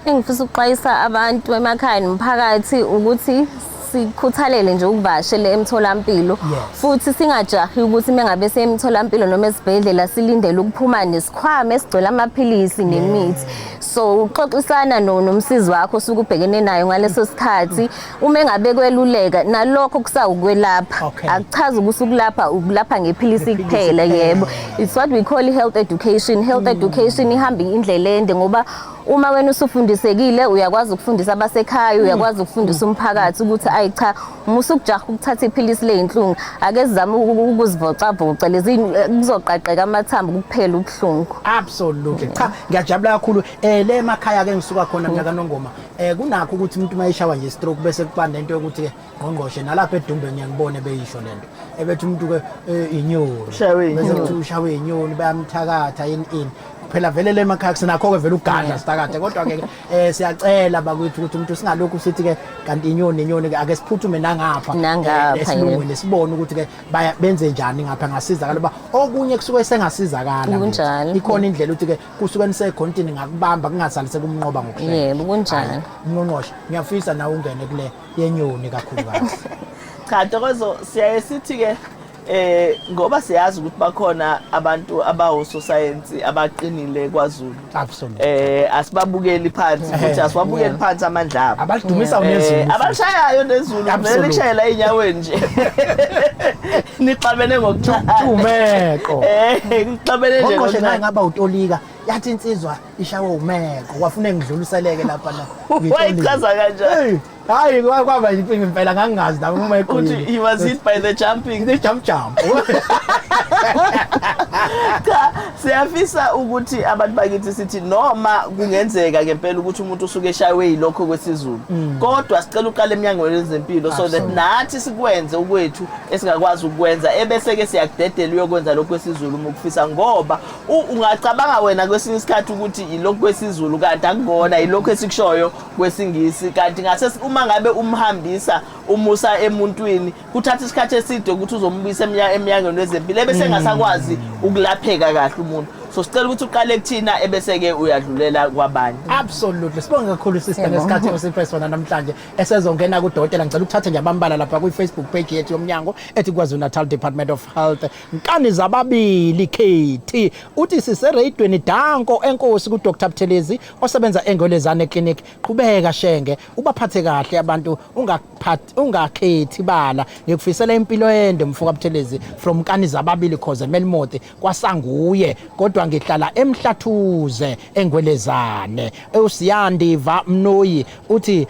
Engifisa ukuxwayisa abantu emakhaya nomphakathi ukuthi sikhuthalele nje ukuvashela emtholampilo futhi singajahi ukuthi mengabe semtholampilo noma esibhedlela silindele ukuphuma nesikhwama esigcwele amaphilisi nemithi. So uxoxisana nomsizi wakho sukubhekene nayo ngaleso sikhathi, uma engabe kweluleka nalokho kusawukwelapha, akuchaza ukuthi ukulapha ngephilisi kuphela. Yebo, it's what we call health education. Health education ihamba indlela ende ngoba uma wena usufundisekile uyakwazi ukufundisa abasekhaya, uyakwazi ukufundisa umphakathi ukuthi ayi cha, umusukujaha ukuthatha iphilisi leyinhlungu ake sizame ukuzivocavoca lezi kuzoqaqeka amathambo kuphela ubuhlungu. Absolutely. Cha, ngiyajabula kakhulu le emakhaya ke ngisuka khona mina kaNongoma kunakho ukuthi umuntu mayishawa nje stroke bese kuba nento yokuthi ke ngqongqoshe nalapha edumbe ngiyangibone beyisho lento ebethi umuntu ke inyoni bese kuthi ushawe inyoni bayamthakatha in phela vele le emakhaya sinakho ke vele uganda sitakade kodwa ke siyacela bakwethu ukuthi umuntu singalokhu sithi ke kanti inyoni ke ake siphuthume nangapha esilungwini sibone ukuthi ke benze njani ngapha ngasizakala ba okunye kusuke sengasizakala ikhona indlela ukuthi ke kusuke nisecontini ngakubamba kungasali sekumnqoba ngokuhlala. Yebo kunjani ungqongqoshe ngiyafisa nawe ungene kule yenyoni kakhulu kahle. Cha Ntokozo siyaye sithi ke ngoba siyazi ukuthi bakhona abantu abawososayensi abaqinile kwaZulu. Absolutely. Asibabukeli phansi futhi asibabukeli phansi amandla abo. Abadumisa uNezulu. Abashayayo neZulu vele kushayela enyaweni nje. Nixabene ngokuthumeko. Nixabene nje ngokuthumeko. Ngaba utolika yathi insizwa ishawe umeko kwafuna ngidluliseleke lapha na. Wayichaza kanjani? Hayi kwaba impinga impela ngangazi nami uma eqhubile. He was hit by the jumping. The jump. Cha siyafisa ukuthi abantu bakithi sithi noma kungenzeka ngempela ukuthi umuntu usuke eshaywe yilokho kwesiZulu kodwa sicela uqala emnyangweni wezempilo so that nathi sikwenze ukwethu esingakwazi ukwenza ebese ke siyakudedela uyokwenza lokho kwesiZulu uma ukufisa ngoba ungacabanga wena kwesinye isikhathi ukuthi ilokho kwesiZulu kanti akungona ilokho esikushoyo kwesingisi kanti ngase uma ngabe umhambisa umusa emuntwini kuthatha isikhathi eside ukuthi uzombuyisa emnyangweni wezempilo ebese ngasakwazi ukulapheka kahle umuntu. So sicela ukuthi uqale kuthina ebese ke uyadlulela kwabanye. Absolutely. Sibonge kakhulu sister ngesikhathi osiphe sona namhlanje esezongena kudokotela ngicela ukuthatha nje abambala lapha ku Facebook page yethu yomnyango ethi KwaZulu-Natal Department of Health. Nkani zababili KT uthi siseradweni Danko enkosi ku Dr Buthelezi osebenza eNgolezane Clinic. Qhubeka shenge ubaphathe kahle abantu ungakhethi bala ngikufisela impilo ende mfuka Buthelezi from Nkani zababili khoze Melmothi kwasanguye kodwa ngihlala emhlathuze eNgwelezane. Usiyandiva Mnoyi uthi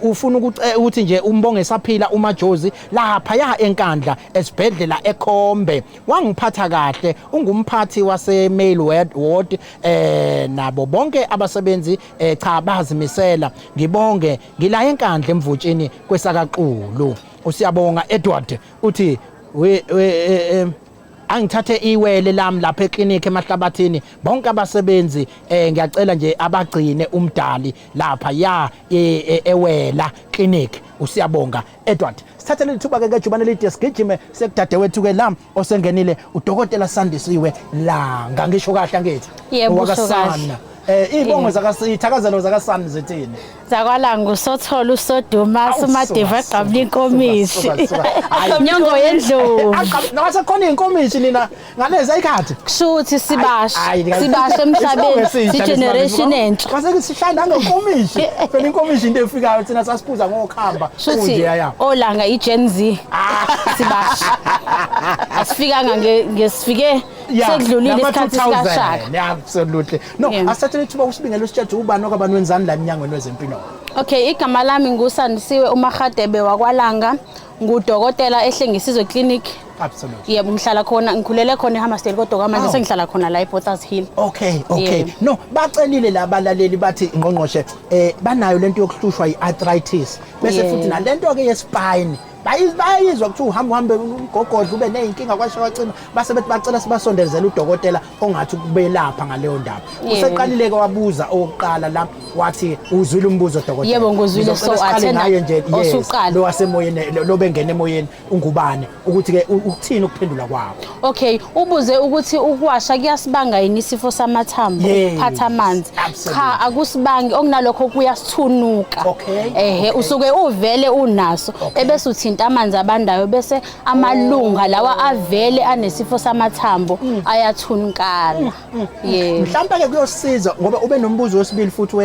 ufuna ukuthi nje umbonge saphila uMajozi lapha ya enkandla esibhedlela eKhombe wangiphatha kahle ungumphathi wase Mail Ward nabo bonke abasebenzi cha bazimisela ngibonge ngila enkandla emvutshini kwesakaqulu. Usiyabonga Edward uthi angithathe iwele lami lapha eklinikhi emahlabathini bonke abasebenzi ngiyacela nje abagcine umdali lapha ya ewela clinic. Usiyabonga Edward. Sithathele ithuba ke kejubane lide sigijime sekudade wethu ke la osengenile udokotela Sandisiwe Langa ngisho kahle ngithi wakasana Izibongo zakasithakazelo zakasani zithini? Zakwalanga usothola usoduma sumadeva egqabula inkomishi. Nyongo yendlovu. Ngathi khona inkomishi nina ngalezi ayikhathi. Kushuthi sibasha emhlabeni si generation entsha. Kwase sishanda ngenkomishi. Phela inkomishi into efikayo thina sasiphuza ngokhamba kunje yaya. Olanga iGen Z. Sibasha. Asifikanga ngesifike sekudlulile isikhathi sikaShaka. Absolutely. No, asathathe ithuba usibingela usitshaje ubani okabani wenzani la emnyangweni wezempilo. Okay, igama lami nguSandisiwe uMahadebe wakwalanga, ngudokotela ehlengisizwe clinic. Absolutely. Yebo, ngihlala khona, ngikhulele khona eHammersdale kodwa manje sengihlala khona la ePorters Hill. Okay. No, bacelile labalaleli bathi ungqongqoshe banayo lento yokuhlushwa iarthritis. Bese futhi nalento ke yespine. Bayizwa ukuthi uhambe umgogodla ube nezinkinga kwasho wacina base bethi bacela sibasondezele udokotela ongathi kubelapha ngaleyo ndaba. Useqalile ke wabuza oqala la wathi uzwile umbuzo dokotela. Yebo ngozwile so athenda osuqala lo wasemoyeni lo bengena emoyeni ungubane ukuthi ke ukuthini ukuphendula kwawo. Okay, ubuze ukuthi ukwasha kuyasibanga yini isifo samathambo ukuphatha amanzi. Cha, akusibangi okunalokho kuyasithunuka. Usuke uvele unaso ebese uthi amanzi abandayo bese amalunga lawa avele anesifo samathambo ayathunkala. Mhlawumbe ke kuyosiza ngoba ube nombuzo wesibili futhi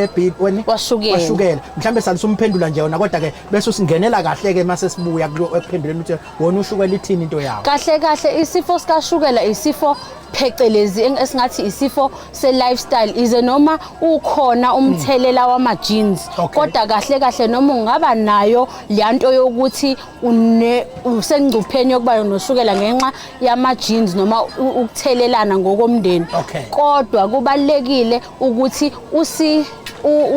washukela. Mhlawumbe salisumphendula nje wona kodwa ke bese usingenela kahle ke mase sibuya ekuphenduleni ukuthi wona ushukela ithini into yawo. Kahle isifo sikashukela isifo phecelezi esingathi isifo se-lifestyle ize noma ukhona umthelela wama-genes kodwa kahle noma ungaba nayo lento yokuthi usengcupheni yokuba noshukela ngenxa yama-genes noma ukuthelelana ngokomndeni kodwa kubalekile ukuthi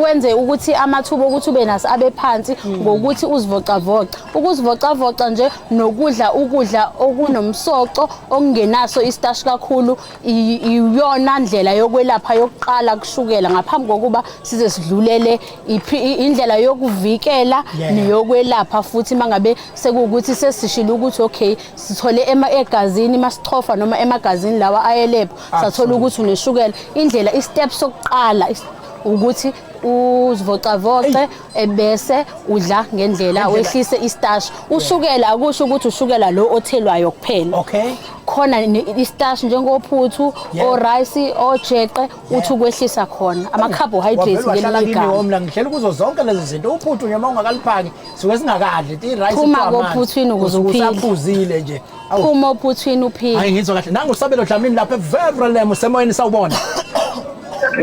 wenze ukuthi amathuba ukuthi ube naso abe phansi ngokuthi uzivocavoca ukuzivocavoca nje nokudla ukudla okunomsoco okungenaso istarch kakhulu iyona ndlela yokwelapha yokuqala kushukela ngaphambi kokuba size sidlulele indlela yokuvikela neyokwelapha futhi mangabe sekuukuthi sesishilo ukuthi okay sithole egazini masichofa noma emagazini lawa ayelapha sathola ukuthi uneshukela indlela istep sokuqala ukuthi uzivocavoce ebese udla ngendlela wehlise istarch ushukela akusho ukuthi ushukela lo othelwayo kuphela khona istarch njengophuthu orice ojeqe uthi ukwehlisa khona ama carbohydrates ngeligama ngihlela kuzo zonke lezi zinto uphuthu nyama ungakaliphaki suke singakadli irice phuma kophuthwini ukuze uphile usaphuzile nje phuma ophuthwini uphile hayi ngizwa kahle nangu Sabelo Dlamini lapha eVerulam usemoyeni sawubona.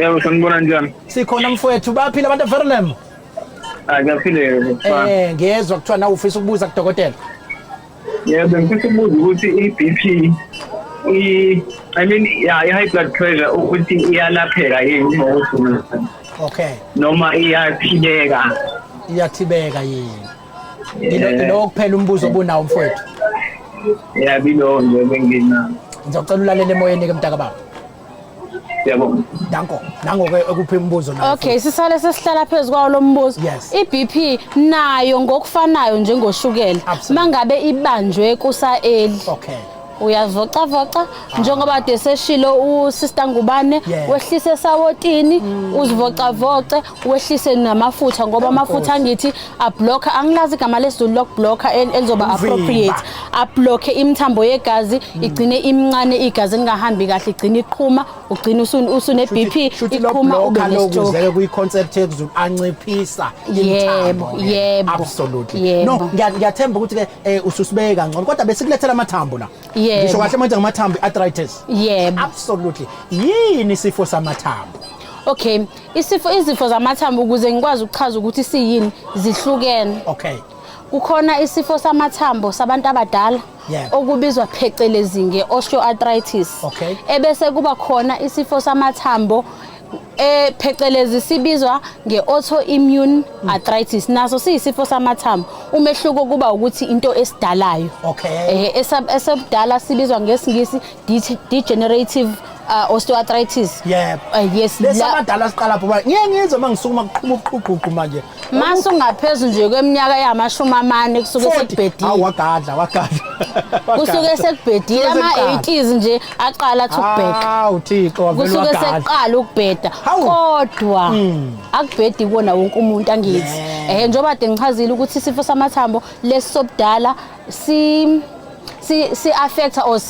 Yebo sanibona njani? Sikhona mfowethu baphila abantu eVerulam? Ngiyaphila. Ngiyezwa kuthiwa nawe ufisa ukubuza kudokotela. Yebo ngifisa ukubuza ukuthi iBP i-high blood pressure ukuthi iyalapheka yini ngokuthi noma iyathibeka yini lo kuphela umbuzo obunawo mfowethu. Yabilo nje bengina ngizocela ulalele emoyeni ke mntaka baba. Yebo. Danko. Nango-ke ekuphi umbuzo nayo. Okay, sisale sesihlala phezukwawo lo mbuzo. iBP nayo ngokufanayo njengoshukela. Mangabe ibanjwe kusa-early. Uyazivocavoca njengoba deseshilo uSister Ngubane wehlise esawotini uzivocavoce wehlise namafutha ngoba amafutha angithi ablocker angilazi igama lesizulu lokublocker elizoba appropriate ablocker imithambo yegazi igcine imncane igazi lingahambi kahle igcine iqhuma ugcina usune BP iqhuma ube nestroke kuyi concept yezulu anciphisa imithambo. Yebo. Absolutely. No, ngiyathemba ukuthi ke ususibeke kancane kodwa besilethela amathambo la. Ngisho kahle manje ngamathambo arthritis. Yebo. Absolutely. Yini isifo samathambo? Okay, izifo zamathambo ukuze ngikwazi ukuchaza ukuthi siyini zihlukene. Kukhona isifo samathambo sabantu abadala okubizwa phecelezi ngeosteoarthritis. Ebese kuba khona isifo samathambo phecelezi sibizwa ngeautoimmune arthritis naso siyisifo samathambo umehluko kuba ukuthi into esidalayo esebudala sibizwa ngesingisi degenerative osteoarthritis. Yebo. Yes. Lesabadala siqala pho ngeke ngizwe mangisukuma uqhuma ubuquququ manje. Mase ungaphezulu nje kweminyaka yama40 kusuke sekubhedile. Wagadla. Kusuke sekubhedile ama-80s nje aqala athi ukubheka. Uthixo wavela wagadla. Kusuke seqala ukubheda. Kodwa akubhedi kona wonke umuntu angithi. Njengoba de ngichazile ukuthi isifo samathambo lesobudala si affecta or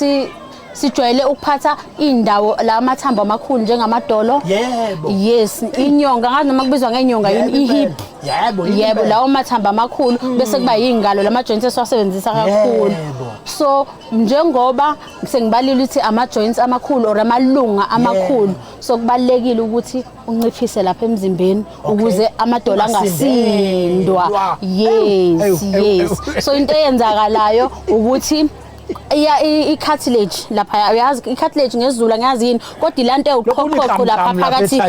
sijwayele ukuphatha indawo la amathambo amakhulu njengamadolo. Yebo. Yes, inyonga ngathi noma kubizwa ngenyonga ihip. Yebo. Lawo mathambo amakhulu bese kuba yingalo lama joints esiwasebenzisa kakhulu. So njengoba sengibalile ukuthi ama joints amakhulu or amalunga amakhulu, so kubalekile ukuthi unciphise lapha emzimbeni ukuze amadolo angasindwa. Yes. So into eyenzakalayo ukuthi i-cartilage lapha uyazi i-cartilage ngesiZulu angazi yini kodwa ilanto ewuqhoqhoqo lapha phakathi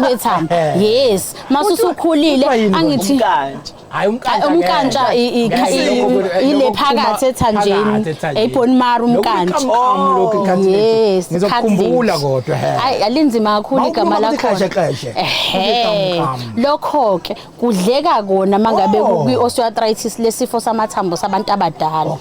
kwethambo. Yes, mase usukhulile angithi umkantsha ile phakathi ethanjeni ebone marrow umkantsha. Yes, ngizokukhumbula kodwa hayi alinzima kakhulu igama lakho. Lokho ke kudleka kona mangabe kwi-osteoarthritis lesifo samathambo sabantu abadala.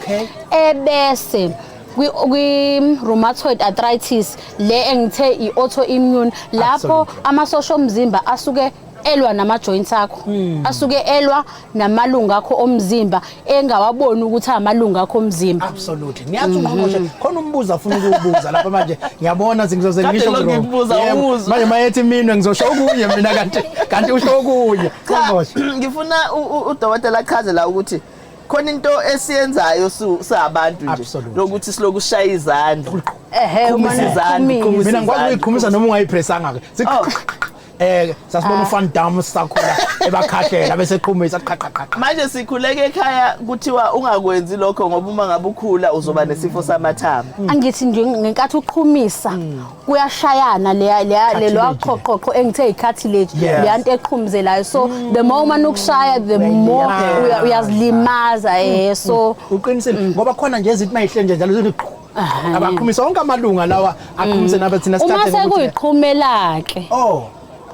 Ebese kwi-rheumatoid arthritis le engithe i-autoimmune lapho amasosha omzimba asuke elwa nama joints akho, asuke elwa namalunga akho omzimba engawaboni ukuthi amalunga akho omzimba. Absolutely. Ngiyathi ungqongqoshe khona umbuzo afuna ukubuza lapha manje ngiyabona ngizoze ngisho manje mayethi mina ngizosho okunye mina kanti usho okunye. Ngifuna udokotela achaze la ukuthi khona into esiyenzayo sabantu nje lokuthi siloku shaya izandla. Mina ngikwazi ukuyiqhumisa noma ungayipressanga ke. Sasibona uFan Dam sakhula ebakhahlela bese eqhumisa qhaqaqqa. Manje sikhuleke ekhaya kuthiwa ungakwenzi lokho ngoba uma ngabe ukhula uzoba nesifo samathambo. Angithi nje ngenkathi uqhumisa kuyashayana le waqhoqhoqho engithe i-cartilage leyanto eqhumuzelayo, so the moment ukushaya the more uyazilimaza. So uqinisile ngoba khona nje izinto mayihle nje njalo zithi abaqhumisa onke amalunga lawa aqhumise nabe thina uma sekuyiqhumela ke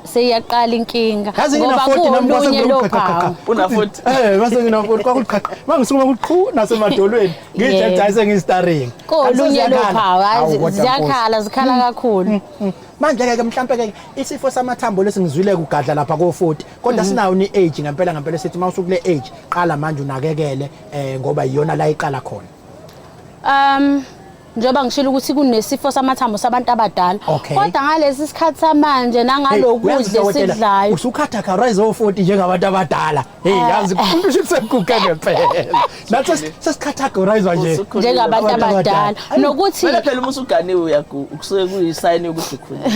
seyaqala inkinga ngoba kuolunye lokho una futhi mase nginafuthi kwakuqhaqa mangisukuma ukuqhu nasemadolweni ngijayise ngistaring kolunye lokho zikhala kakhulu. Manje ke mhlambe ke isifo samathambo lesingizwile kugadla lapha ko40 kodwa sinawo ni age ngempela sithi mawusukule age qala manje unakekele ngoba iyona la iqala khona. Njengoba ngishilo ukuthi kunesifo samathambo sabantu abadala kodwa ngalesi sikhathi samanje nangalokudla esidlayo usukhatha rise o40 njengabantu abadala yazi umuntu usekuguga ngempela nathi sesikhathagorize nje njengabantu abadala nokuthi phela uma usuganiwe kusuke kuyisign yokuthi khona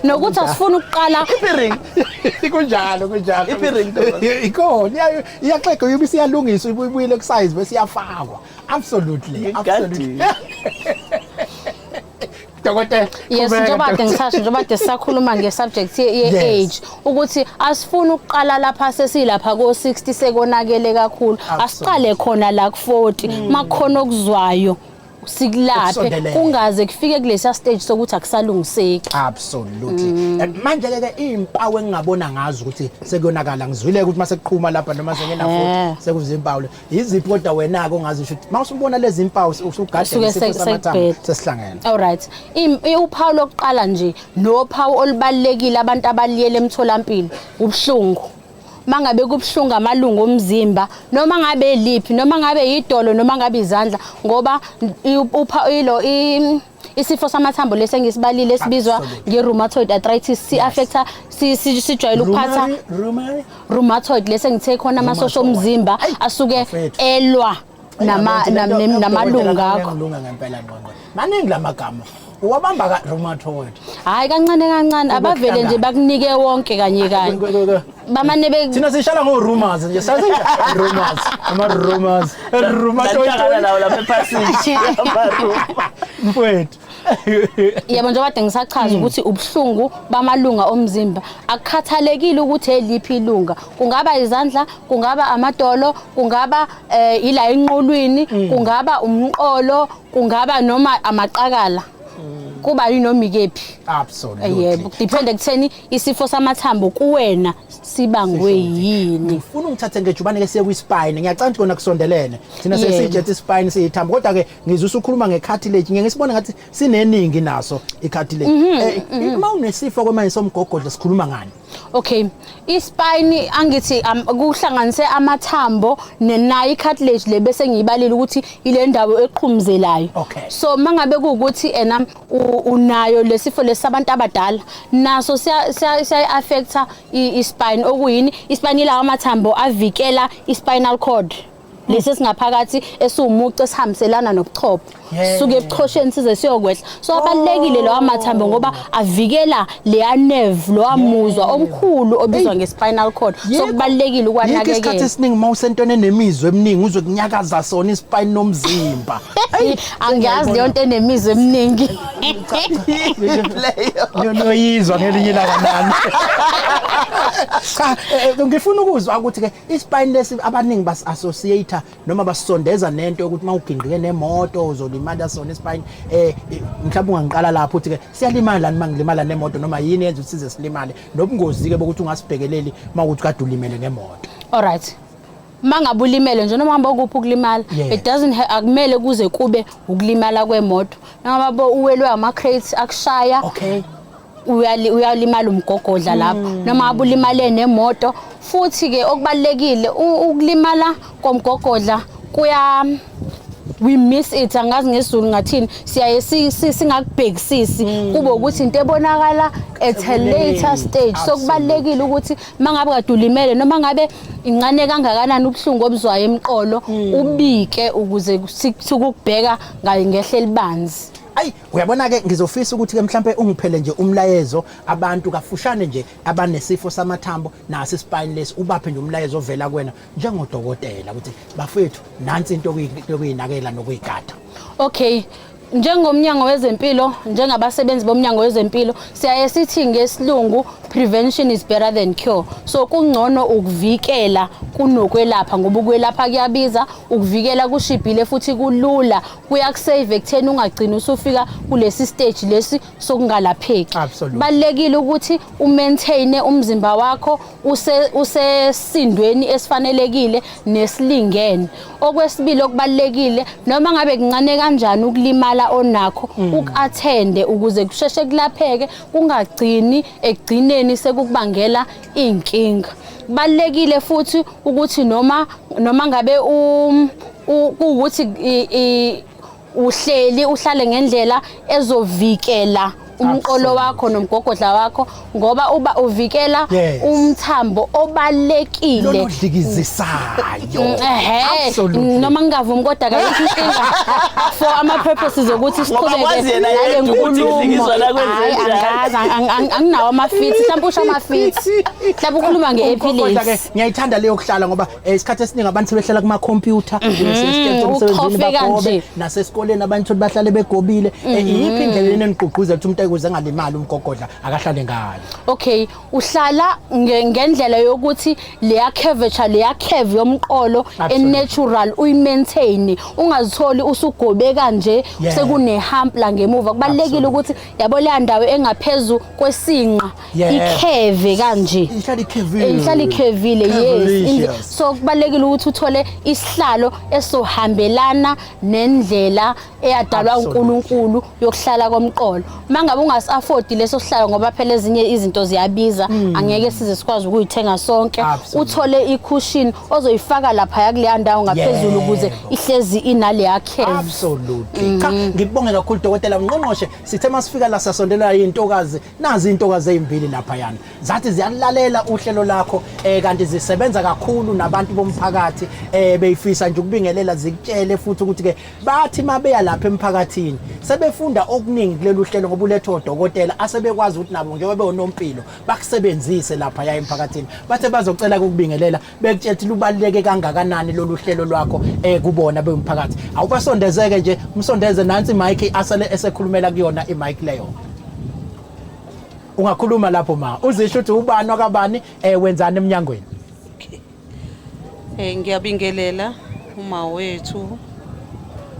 nokuthi asifuna ukuqala ipiring kunjalo ipiring ikona iyaxega uyibisi yalungiswa ibuyile ku size bese iyafakwa. Absolutely. Dokotela. Yes, njengoba sisakhuluma ngesubject ye-age ukuthi asifuna ukuqala lapha sesilapha ko-60 sekonakele kakhulu, asiqale khona la ku-40 makukhona okuzwayo sikulaphe kungaze kufike kulesa stage sokuthi akusalungiseki. Absolutely. Manje ke impawu engingabona ngazo ukuthi sekuyonakala ngizwile ukuthi mase kuqhuma lapha noma sengenafuthi sekuzimpawu iziphi kodwa wena ke ongazisho ukuthi mawusubona lezi impawu usugade isifo samathambo sesihlangene. All right. Uphawu lokuqala nje nophawu olubalekile abantu abaliyele emtholampilo ubuhlungu. Mangabe kubhlunga amalungu omzimba noma ngabe liphi noma ngabe idolo noma ngabe izandla ngoba isifo samathambo lesengisibalile esibizwa nge-rheumatoid arthritis si-affecta sijwayele ukuphatha rheumatoid lesengithe khona amasosha omzimba asuke elwa namalunga akho. Maningi lamagama uwabamba ka rheumatoid. Hayi kancane abavele nje bakunike wonke kanye bamane thina sishala ngo-rumors nje sathi rumors rheumatoid lawo lapha ephasini mfowethu. Yebo njengoba kade ngisachaza ukuthi ubuhlungu bamalunga omzimba akukhathalekile ukuthi eliphi ilunga, kungaba izandla, kungaba amadolo, kungaba ila enqolweni, kungaba umqolo, kungaba noma amaqakala. kuba yinoma ikephi. Absolutely. Yebo, depende kutheni isifo samathambo kuwena sibangwe yini. Ngifuna ungithathe ngejubane ke siye kwispine. Ngiyacanga kona kusondelene. Thina sesijethi ispine siyithambo kodwa ke ngizwe usukhuluma ngecartilage. Ngeke sibone ngathi sineningi naso icartilage. Uma unesifo kwemanje somgogodla sikhuluma ngani? Okay, ispine angithi kuhlanganise amathambo nenayi cartilage le bese ngiyibalile ukuthi ile ndawo eqhumuzelayo. So mangabe kuukuthi unayo lesifo lesabantu abadala naso siya affecta ispine okuyini ispine la amathambo avikela ispinal cord. Lesi singaphakathi esiwumucu esihambiselana nobuchopho suke ebuchosheni size siyokwehla so abalekile lawa mathambo ngoba avikela leya nerve lo amuzwa omkhulu obizwa ngespinal cord so kubalekile ukwanakekela isikhathi esiningi mawusentweni enemizwa eminingi uzwe kunyakaza sona ispine nomzimba angiyazi leyo nto enemizwa eminingi noyizwa ngelinye lakanani cha ngifuna ukuzwa ukuthi ke ispine lesi abaningi bas associate noma basondeza nento ukuthi mawugingqike nemoto uzolimala sona ispine mhlawumbe ungangiqala lapho uthi ke siyalimala mangilimala nemoto noma yini yenza ukuthi size silimale nobungozi ke bokuthi ungasibhekeleli mawukuthi kade ulimele ngemoto. Alright. Mangabulimele nje noma ngamba ukuphi ukulimala it doesn't akumele kuze kube ukulimala kwemoto noma bo uwelwe ama crates akushaya uyalimala umgogodla lapho noma abulimale nemoto futhi ke okubalekile ukulimala komgogodla kuya we miss it angazi ngesizulu ngathini siyaye singakubhekisisi kube ukuthi into ebonakala at a later stage so kubalekile ukuthi mangabe kade ulimele noma ngabe incane kangakanani ubhlungu obuzwayo emqolo ubike ukuze sikubheka ngaye ngehle libanzi. Ayi uyabona ke ngizofisa ukuthi ke mhlambe ungiphele nje umlayezo abantu kafushane nje abanesifo samathambo nasi ispine lesi ubaphe nje umlayezo ovela kuwena njengodokotela ukuthi bafethu nansi into okuyinakela nokuyigada. Okay, njengomnyango wezempilo njengabasebenzi bomnyango wezempilo siyaye sithi ngesilungu prevention is better than cure so kungcono ukuvikela kunokwelapha ngoba ukwelapha kuyabiza ukuvikela kushibhile futhi kulula kuyakusave ekutheni ungagcina usufika kulesi stage lesi sokungalapheki. Balekile ukuthi umaintain umzimba wakho usesindweni esifanelekile nesilingene. Okwesibili okubalekile noma ngabe kuncane kanjani ukulimala onakho ukathende ukuze kusheshe kulapheke kungagcini ekugcineni sekubangela inkinga. Balekile futhi ukuthi noma ngabe ukuthi uhlale ngendlela ezovikela umqolo wakho nomgogodla wakho ngoba uba uvikela umthambo obalekile lodlikizisayo noma ngingavumi kodwa kayikho inkinga for ama purposes ukuthi siqhubeke nale nkulumo anginawo amafeet mhlawumbe usho amafeet mhlawumbe ukhuluma ngeepilepsy ngiyayithanda leyo kuhlala ngoba isikhathi esiningi abantu sebehlala kuma computer umsebenzini bagobe nasesikoleni abantu bahlale begobile iyiphi indlela eneniqhuqhuza ukuthi umuntu ukuze angalimali umgogodla akahlale ngayo. Okay, uhlala ngendlela yokuthi leya curvature leya curve yomqolo natural uyimaintain ungazitholi usugobe kanje sekune hump la ngemuva kubalekile ukuthi yabo le ndawo engaphezulu kwesinqa ikeve kanje ihlala ikevile yes so kubalekile ukuthi uthole isihlalo esohambelana nendlela eyadalwa uNkulunkulu yokuhlala komqolo. Mangabe ungasi-afford leso sihlalo ngoba phela ezinye izinto ziyabiza angeke size sikwazi ukuyithenga sonke uthole i-cushion ozoyifaka lapha kuleya ndawo ngaphezulu ukuze ihlezi inaleya curve. Absolutely. Cha ngikubonge kakhulu dokotela ungqongqoshe sithe masifika la sasondela intokazi nazi intokazi ezimbili lapha yana zathi ziyalalela uhlelo lakho kanti zisebenza kakhulu nabantu bomphakathi beyifisa nje ukubingelela zikutshele futhi ukuthi ke bathi mabeya lapha emphakathini sebefunda okuningi kulelu hlelo ngoba ulethe odokotela asebekwazi ukuthi nabo njengoba beonompilo bakusebenzise lapha ya emphakathini bathe bazocela ukubingelela bekutshela ukuthi lubaluleke kangakanani lolu hlelo lwakho kubona bemphakathi awubasondezeke nje umsondeze nansi mic asale esekhulumela kuyona imic leyo ungakhuluma lapho ma uzisho ukuthi ubani wakabani wenzani eminyangweni. Ngiyabingelela uma wethu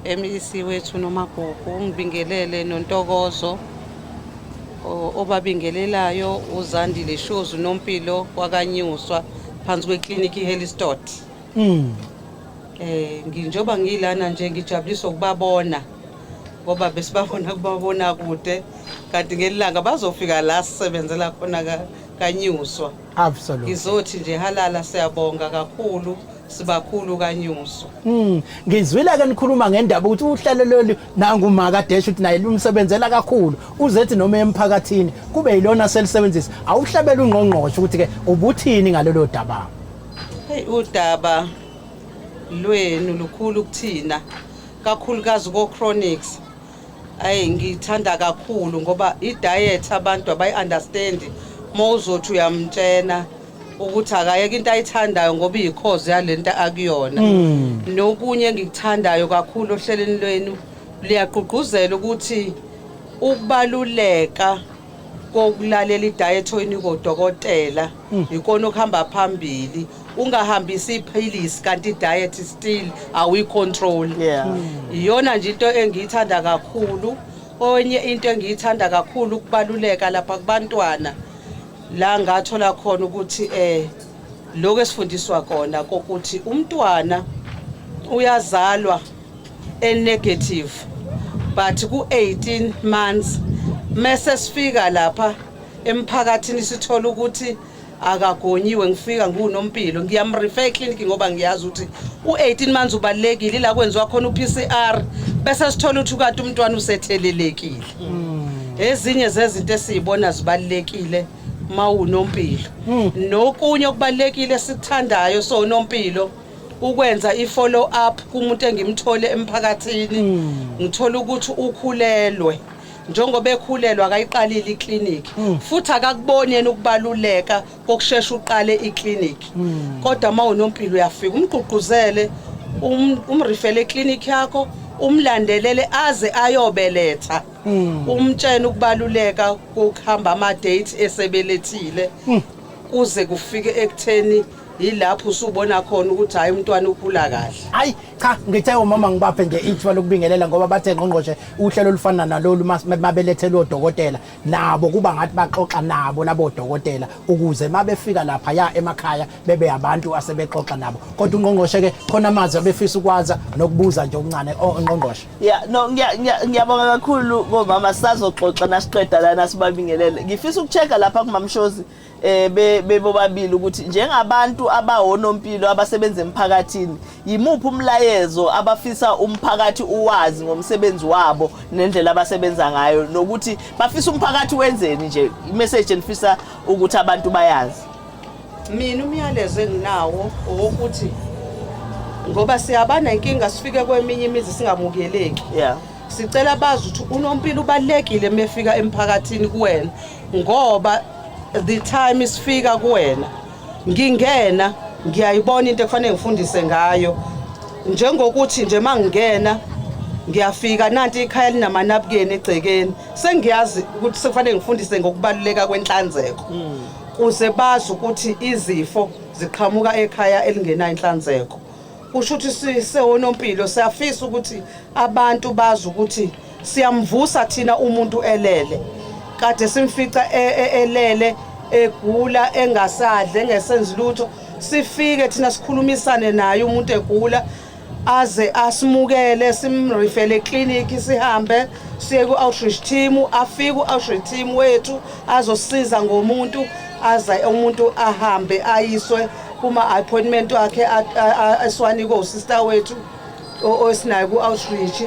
MEC wethu uNomagugu ngibingelele noNtokozo obabingelelayo uZandile Shows uNompilo kwaKwanyuswa phansi kwekliniki iHelistod. Nginjoba ngilana nje ngijabuliswa ukubabona ngoba besibabona kubabona kude kanti ngelanga bazofika la sisebenzela khona kaKwanyuswa. Absolutely. Ngizothi nje halala siyabonga kakhulu sibakhulu kaNyuswa. Ngizwile ke nikhuluma ngendaba ukuthi uhlelo lolu nangu Maka Dash uthi naye lumsebenzela kakhulu uzethi noma emphakathini kube yilona selisebenzisa awuhlabela ungqongqoshe ukuthi ke ubuthini ngalelo daba. Hey udaba lwenu lukhulu kuthina kakhulukazi ko chronics. Ngithanda kakhulu ngoba i-diet abantu abayi-understand mawuzothi uyamtshena ukuthi akayeke into ayithandayo ngoba iyikhozi yalento akuyona. Nokunye ngikuthandayo kakhulu ohlelweni lwenu liyagqugquzela ukuthi ukubaluleka kokulalela i-diet oyinika udokotela ikona okuhamba phambili ungahambisi iphilisi kanti i-diet still awicontrol. Iyona nje into engiyithanda kakhulu. Onye into engiyithanda kakhulu ukubaluleka lapha kubantwana la ngathola khona ukuthi lokho esifundiswa khona kokuthi umntwana uyazalwa negative but ku 18 months mase sifika lapha emphakathini sithola ukuthi akagonyiwe ngifika nguNompilo ngiyamrefer eclinic ngoba ngiyazi ukuthi u18 months ubalekile la kwenziwa khona uPCR bese sithola ukuthi kanti umntwana usethelelekile. Ezinye zezinto esizibona zibalekile mawuNompilo. Nokunye okubalekile sikuthandayo so uNompilo ukwenza ifollow up kumuntu engimthole emphakathini ngithola ukuthi ukhulelwe njengoba ekhulelwa akayiqalile iclinic futhi akakuboni yena ukubaluleka kokushesha uqale iclinic kodwa mawuNompilo uyafika umgqugquzele umrifele eclinic yakho umlandelele aze ayobeletha umtshela ukubaluleka kokuhamba ama date esebelethile kuze kufike ekutheni yilapho usubona khona ukuthi hayi umntwana ukhula kahle. Hayi cha ngithe umama ngibaphe nje ithuba lokubingelela ngoba bathe ngqongqoshe uhlelo olufana nalolu mabelethele odokotela nabo kuba ngathi baxoxa nabo labo dokotela ukuze mabefika lapha ya emakhaya bebe abantu asebexoxa nabo kodwa ungqongqoshe ke khona amazwi abefisa ukwaza nokubuza nje okuncane ungqongqoshe. No ngiyabonga kakhulu ngomama sisazoxoxa nasiqeda lana sibabingelele. Ngifisa ukuchecka lapha kuMamshozi bebobabili ukuthi njengabantu abawonompilo abasebenza emphakathini yimuphi umlayezo abafisa umphakathi uwazi ngomsebenzi wabo nendlela abasebenza ngayo nokuthi bafisa umphakathi wenzeni nje imessage enifisa ukuthi abantu bayazi. Mina umyalezo enginawo ukuthi ngoba siyabana inkinga sifike kweminye imizi singamukeleki. Sicela bazi ukuthi uNompilo ubalekile mefika emphakathini kuwena ngoba the time isifika kuwena ngingena ngiyayibona into ekufanele ngifundise ngayo njengokuthi nje mangingena ngiyafika nanti ikhaya linamanapukeni egcekeni sengiyazi ukuthi sekufanele ngifundise ngokubaluleka kwenhlanzeko kuze bazi ukuthi izifo ziqhamuka ekhaya elingenayo inhlanzeko. Kusho ukuthi sewonompilo siyafisa ukuthi abantu bazi ukuthi siyamvusa thina umuntu elele kade simfica elele egula engasadle engesenzi lutho sifike thina sikhulumisane naye umuntu egula aze asimukele simrifele eclinic sihambe siye ku outreach team afike u outreach team wethu azosiza ngomuntu aze umuntu ahambe ayiswe kuma appointment wakhe eswanika usister wethu osinayo ku outreach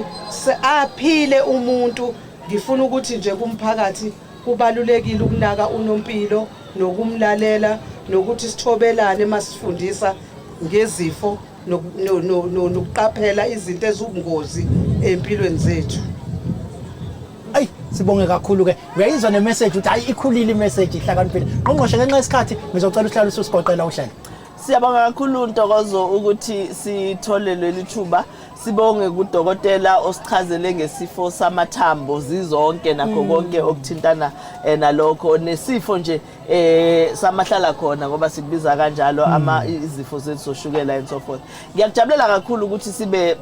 aphile umuntu. Ngifuna ukuthi nje kumphakathi kubalulekile ukunaka uNompilo nokumlalela nokuthi sithobelane masifundisa ngezifo nokuqaphela izinto ezubungozi empilweni zethu. Ay sibonge kakhulu ke uyayizwa ne message uthi hayi ikhulile message ihlakaniphile ngqongqoshe ngenxa yesikhathi ngizocela uhlalo usigoqela uhlelo. Siyabonga kakhulu Ntokozo ukuthi sithole leli thuba sibonge kudokotela osichazele ngesifo samathambo zizonke nakho konke okuthintana nalokho nesifo nje samahlala khona ngoba sikubiza kanjalo izifo zethu zoshukela and so forth. Ngiyakujabulela kakhulu ukuthi sibe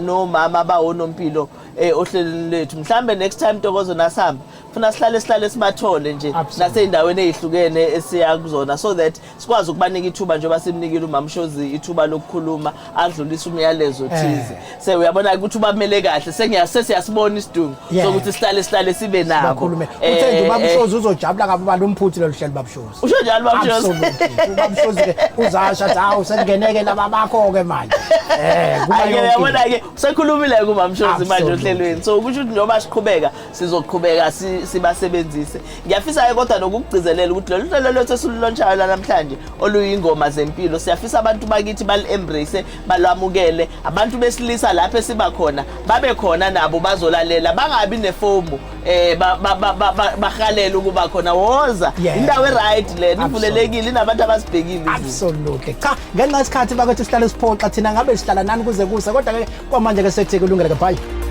nomama abawonompilo ohlelweni lethu mhlambe next time Ntokozo nasihamba funa sihlale sibathole nje nasey'ndaweni ey'hlukene esiya kuzona so that sikwazi ukubanika ithuba njengoba simnikile uMamshozi ithuba lokukhuluma adlulise umyalezo thize uyabona ukuthi ubamele kahle sesiyasibona isidungu sokuthi sihlale sibe nabo uthe nje uMamshozi uzojabula kabi balumphuthu lolu hlelo Babshozi usho njalo Babshozi uMamshozi ke uzasha athi hawu sekungeneke laba bakho ke manje uyabona ke usekhulumile ke uMamshozi manje ohlelweni so kusho ukuthi njengoba siqhubeka sizoqhubeka sibasebenzise ngiyafisa kodwa nokugcizelela ukuthi lolu hlelo lethu esiluntshayo namhlanje oluyingoma zempilo siyafisa abantu bakithi bali-embrace balwamukele abantu besilisa lapho esiba khona babe khona nabo bazolalela bangabi nefomu bahalela ukuba khona woza indawo right le nivulelekile inabantu abasibhekile absolutely cha ngenxa isikhathi bakwethu sihlale siphoxa thina ngabe sihlala nani kuze kuse kodwa ke kwamanje ke sethi kulungele ke bye